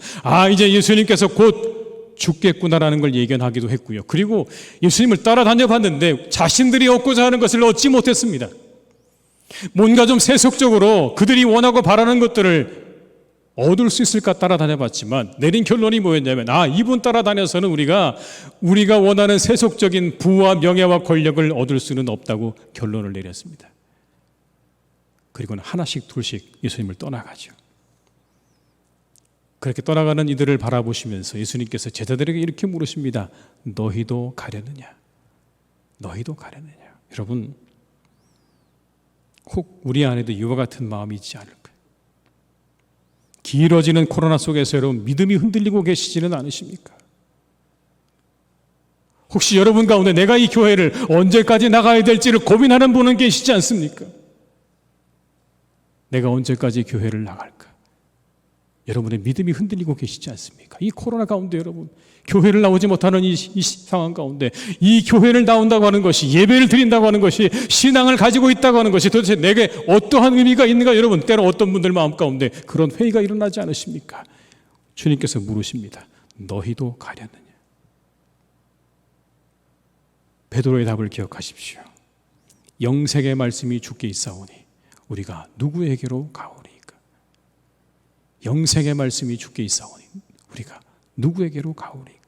이제 예수님께서 곧 죽겠구나라는 걸 예견하기도 했고요. 그리고 예수님을 따라다녀 봤는데 자신들이 얻고자 하는 것을 얻지 못했습니다. 뭔가 좀 세속적으로 그들이 원하고 바라는 것들을 얻을 수 있을까 따라다녀 봤지만 내린 결론이 뭐였냐면 이분 따라다녀서는 우리가 원하는 세속적인 부와 명예와 권력을 얻을 수는 없다고 결론을 내렸습니다. 그리고는 하나씩 둘씩 예수님을 떠나가죠. 그렇게 떠나가는 이들을 바라보시면서 예수님께서 제자들에게 이렇게 물으십니다. 너희도 가려느냐? 너희도 가려느냐? 여러분, 혹 우리 안에도 이와 같은 마음이 있지 않을까요? 길어지는 코로나 속에서 여러분 믿음이 흔들리고 계시지는 않으십니까? 혹시 여러분 가운데 내가 이 교회를 언제까지 나가야 될지를 고민하는 분은 계시지 않습니까? 내가 언제까지 교회를 나갈까? 여러분의 믿음이 흔들리고 계시지 않습니까? 이 코로나 가운데 여러분 교회를 나오지 못하는 이 상황 가운데 이 교회를 나온다고 하는 것이, 예배를 드린다고 하는 것이, 신앙을 가지고 있다고 하는 것이 도대체 내게 어떠한 의미가 있는가? 여러분 때로 어떤 분들 마음 가운데 그런 회의가 일어나지 않으십니까? 주님께서 물으십니다. 너희도 가려느냐? 베드로의 답을 기억하십시오. 영생의 말씀이 주께 있사오니 우리가 누구에게로 가오리까? 영생의 말씀이 주께 있사오니 우리가 누구에게로 가오리까?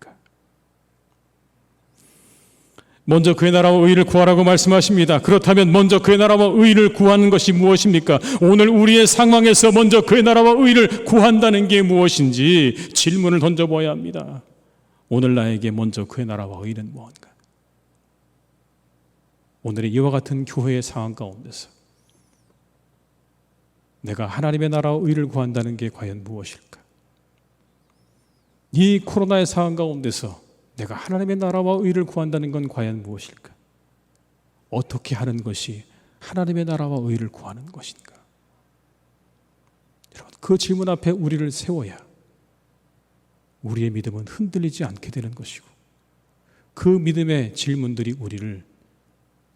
먼저 그의 나라와 의를 구하라고 말씀하십니다. 그렇다면 먼저 그의 나라와 의를 구하는 것이 무엇입니까? 오늘 우리의 상황에서 먼저 그의 나라와 의를 구한다는 게 무엇인지 질문을 던져보아야 합니다. 오늘 나에게 먼저 그의 나라와 의는 무엇인가? 오늘의 이와 같은 교회의 상황 가운데서 내가 하나님의 나라와 의를 구한다는 게 과연 무엇일까? 이 코로나의 상황 가운데서 내가 하나님의 나라와 의를 구한다는 건 과연 무엇일까? 어떻게 하는 것이 하나님의 나라와 의를 구하는 것인가? 여러분, 그 질문 앞에 우리를 세워야 우리의 믿음은 흔들리지 않게 되는 것이고, 그 믿음의 질문들이 우리를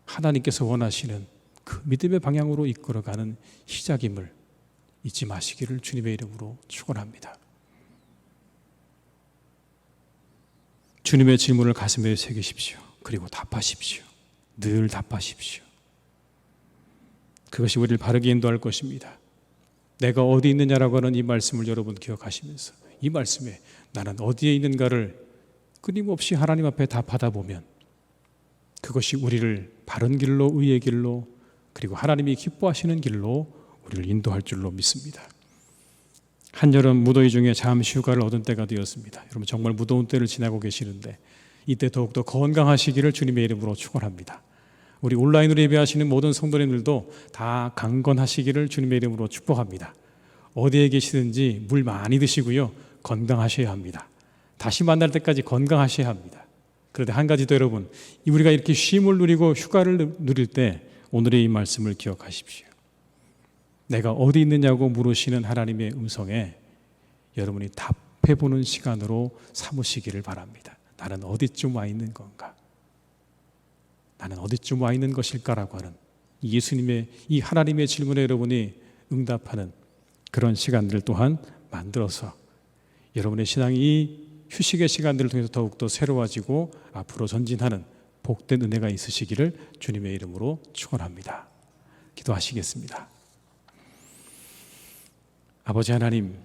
하나님께서 원하시는 그 믿음의 방향으로 이끌어가는 시작임을 잊지 마시기를 주님의 이름으로 축원합니다. 주님의 질문을 가슴에 새기십시오. 그리고 답하십시오. 늘 답하십시오. 그것이 우리를 바르게 인도할 것입니다. 내가 어디 있느냐라고 하는 이 말씀을 여러분 기억하시면서 이 말씀에 나는 어디에 있는가를 끊임없이 하나님 앞에 답하다 보면 그것이 우리를 바른 길로, 의의 길로, 그리고 하나님이 기뻐하시는 길로 우리를 인도할 줄로 믿습니다. 한여름 무더위 중에 잠시 휴가를 얻은 때가 되었습니다. 여러분 정말 무더운 때를 지나고 계시는데 이때 더욱더 건강하시기를 주님의 이름으로 축원합니다. 우리 온라인으로 예배하시는 모든 성도님들도 다 강건하시기를 주님의 이름으로 축복합니다. 어디에 계시든지 물 많이 드시고요. 건강하셔야 합니다. 다시 만날 때까지 건강하셔야 합니다. 그런데 한 가지 더 여러분, 우리가 이렇게 쉼을 누리고 휴가를 누릴 때 오늘의 이 말씀을 기억하십시오. 내가 어디 있느냐고 물으시는 하나님의 음성에 여러분이 답해보는 시간으로 삼으시기를 바랍니다. 나는 어디쯤 와 있는 건가? 나는 어디쯤 와 있는 것일까라고 하는 예수님의 이 하나님의 질문에 여러분이 응답하는 그런 시간들 또한 만들어서 여러분의 신앙이 이 휴식의 시간들을 통해서 더욱더 새로워지고 앞으로 전진하는 복된 은혜가 있으시기를 주님의 이름으로 축원합니다. 기도하시겠습니다. 아버지 하나님,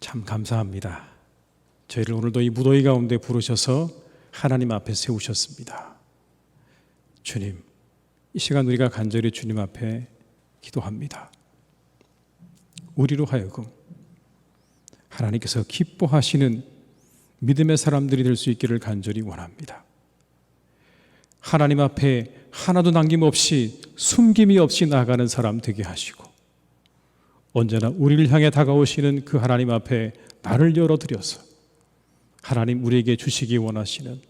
참 감사합니다. 저희를 오늘도 이 무더위 가운데 부르셔서 하나님 앞에 세우셨습니다. 주님, 이 시간 우리가 간절히 주님 앞에 기도합니다. 우리로 하여금 하나님께서 기뻐하시는 믿음의 사람들이 될 수 있기를 간절히 원합니다. 하나님 앞에 하나도 남김없이 숨김이 없이 나아가는 사람 되게 하시고, 언제나 우리를 향해 다가오시는 그 하나님 앞에 나를 열어드려서 하나님 우리에게 주시기 원하시는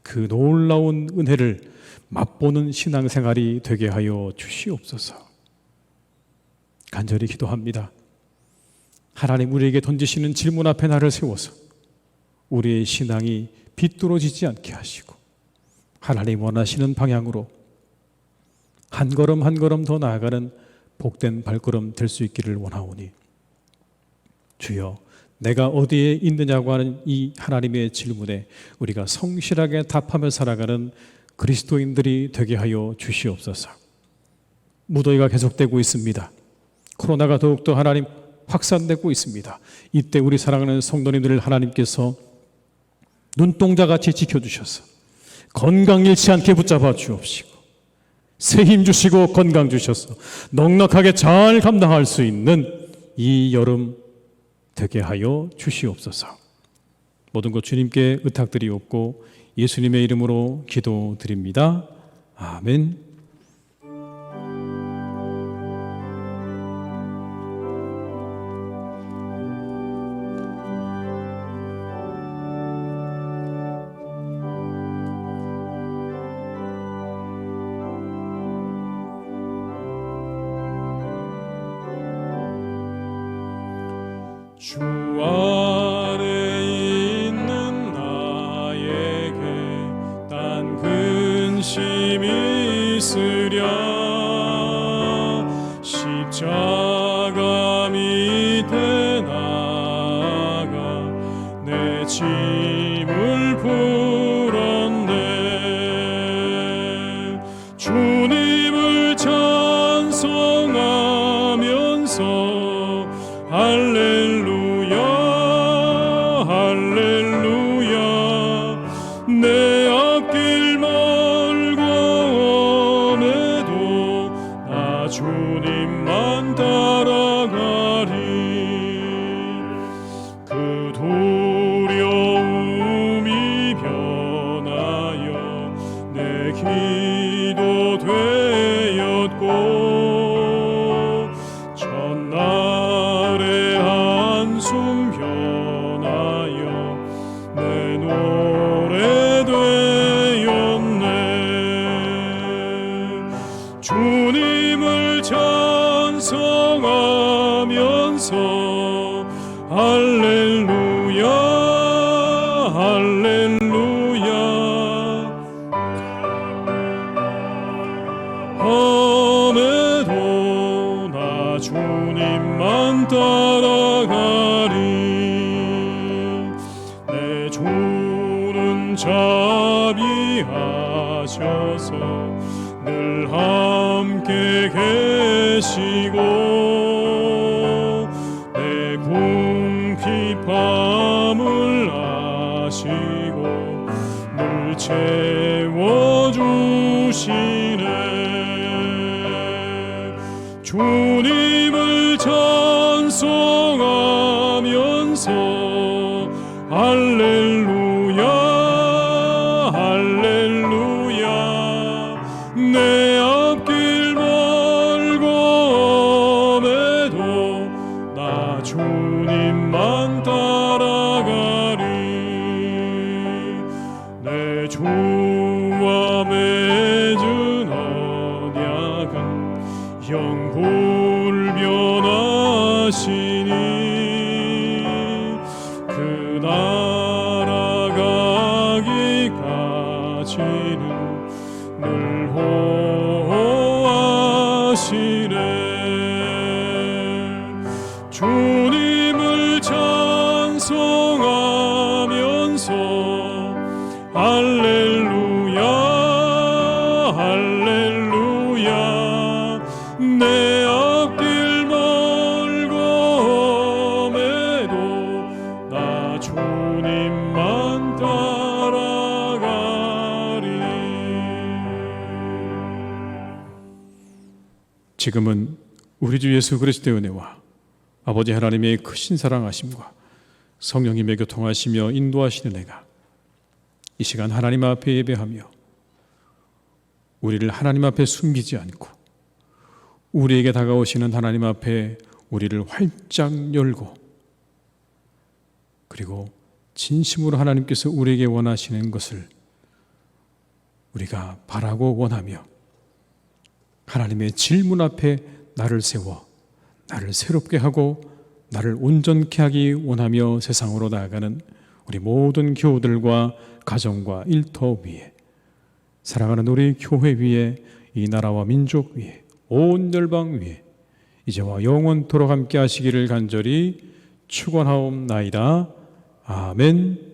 그 놀라운 은혜를 맛보는 신앙생활이 되게 하여 주시옵소서. 간절히 기도합니다. 하나님 우리에게 던지시는 질문 앞에 나를 세워서 우리의 신앙이 비뚤어지지 않게 하시고 하나님 원하시는 방향으로 한 걸음 한 걸음 더 나아가는 복된 발걸음 될 수 있기를 원하오니, 주여, 내가 어디에 있느냐고 하는 이 하나님의 질문에 우리가 성실하게 답하며 살아가는 그리스도인들이 되게 하여 주시옵소서. 무더위가 계속되고 있습니다. 코로나가 더욱더 하나님 확산되고 있습니다. 이때 우리 사랑하는 성도님들을 하나님께서 눈동자같이 지켜주셔서 건강 잃지 않게 붙잡아 주옵시고 새 힘 주시고 건강 주셔서 넉넉하게 잘 감당할 수 있는 이 여름 되게 하여 주시옵소서. 모든 것 주님께 의탁드리옵고 예수님의 이름으로 기도드립니다. 아멘. 주 아래 있는 나에게 딴 근심이 있으랴. 십자가 밑에 나가 내 짐을 풀었네. 주님을 찬송하면서 할렐루야 할렐루야. 내 앞길 멀고 험해도 나 주님만 따라가리. 그 두려움이 변하여 내 기도 되었고 첫날의 한숨 변하여 내 노래 되었네. 주님을 찬송하면서 할렐루야 할렐루야. 험해도 나 주님만 따라가리. 내 주는 자비하셔서 늘 함께 계시고 내 궁핍함을 아시고 늘 채워주시네. 주님을 찬송하면서 할렐루야 할렐루야. 내 앞길 멀고 험해도 나 주님만 따라가리. 내 주와 맺은 언약은 영불변하시니 그 나라 가기까지는 늘 보호하시네. 주님을 찬송하면서 할렐루야 할렐루야. 내 앞길 멀고 험해도 나 주님만 따라가리. 지금은 우리 주 예수 그리스도의 은혜와 아버지 하나님의 크신 사랑하심과 성령님의 교통하시며 인도하시는 은혜가 이 시간 하나님 앞에 예배하며 우리를 하나님 앞에 숨기지 않고 우리에게 다가오시는 하나님 앞에 우리를 활짝 열고 그리고 진심으로 하나님께서 우리에게 원하시는 것을 우리가 바라고 원하며 하나님의 질문 앞에 나를 세워 나를 새롭게 하고 나를 온전케 하기 원하며 세상으로 나아가는 우리 모든 교우들과 가정과 일터 위에 사랑하는 우리 교회 위에 이 나라와 민족 위에 온 열방 위에 이제와 영원토록 함께 하시기를 간절히 축원하옵나이다. 아멘.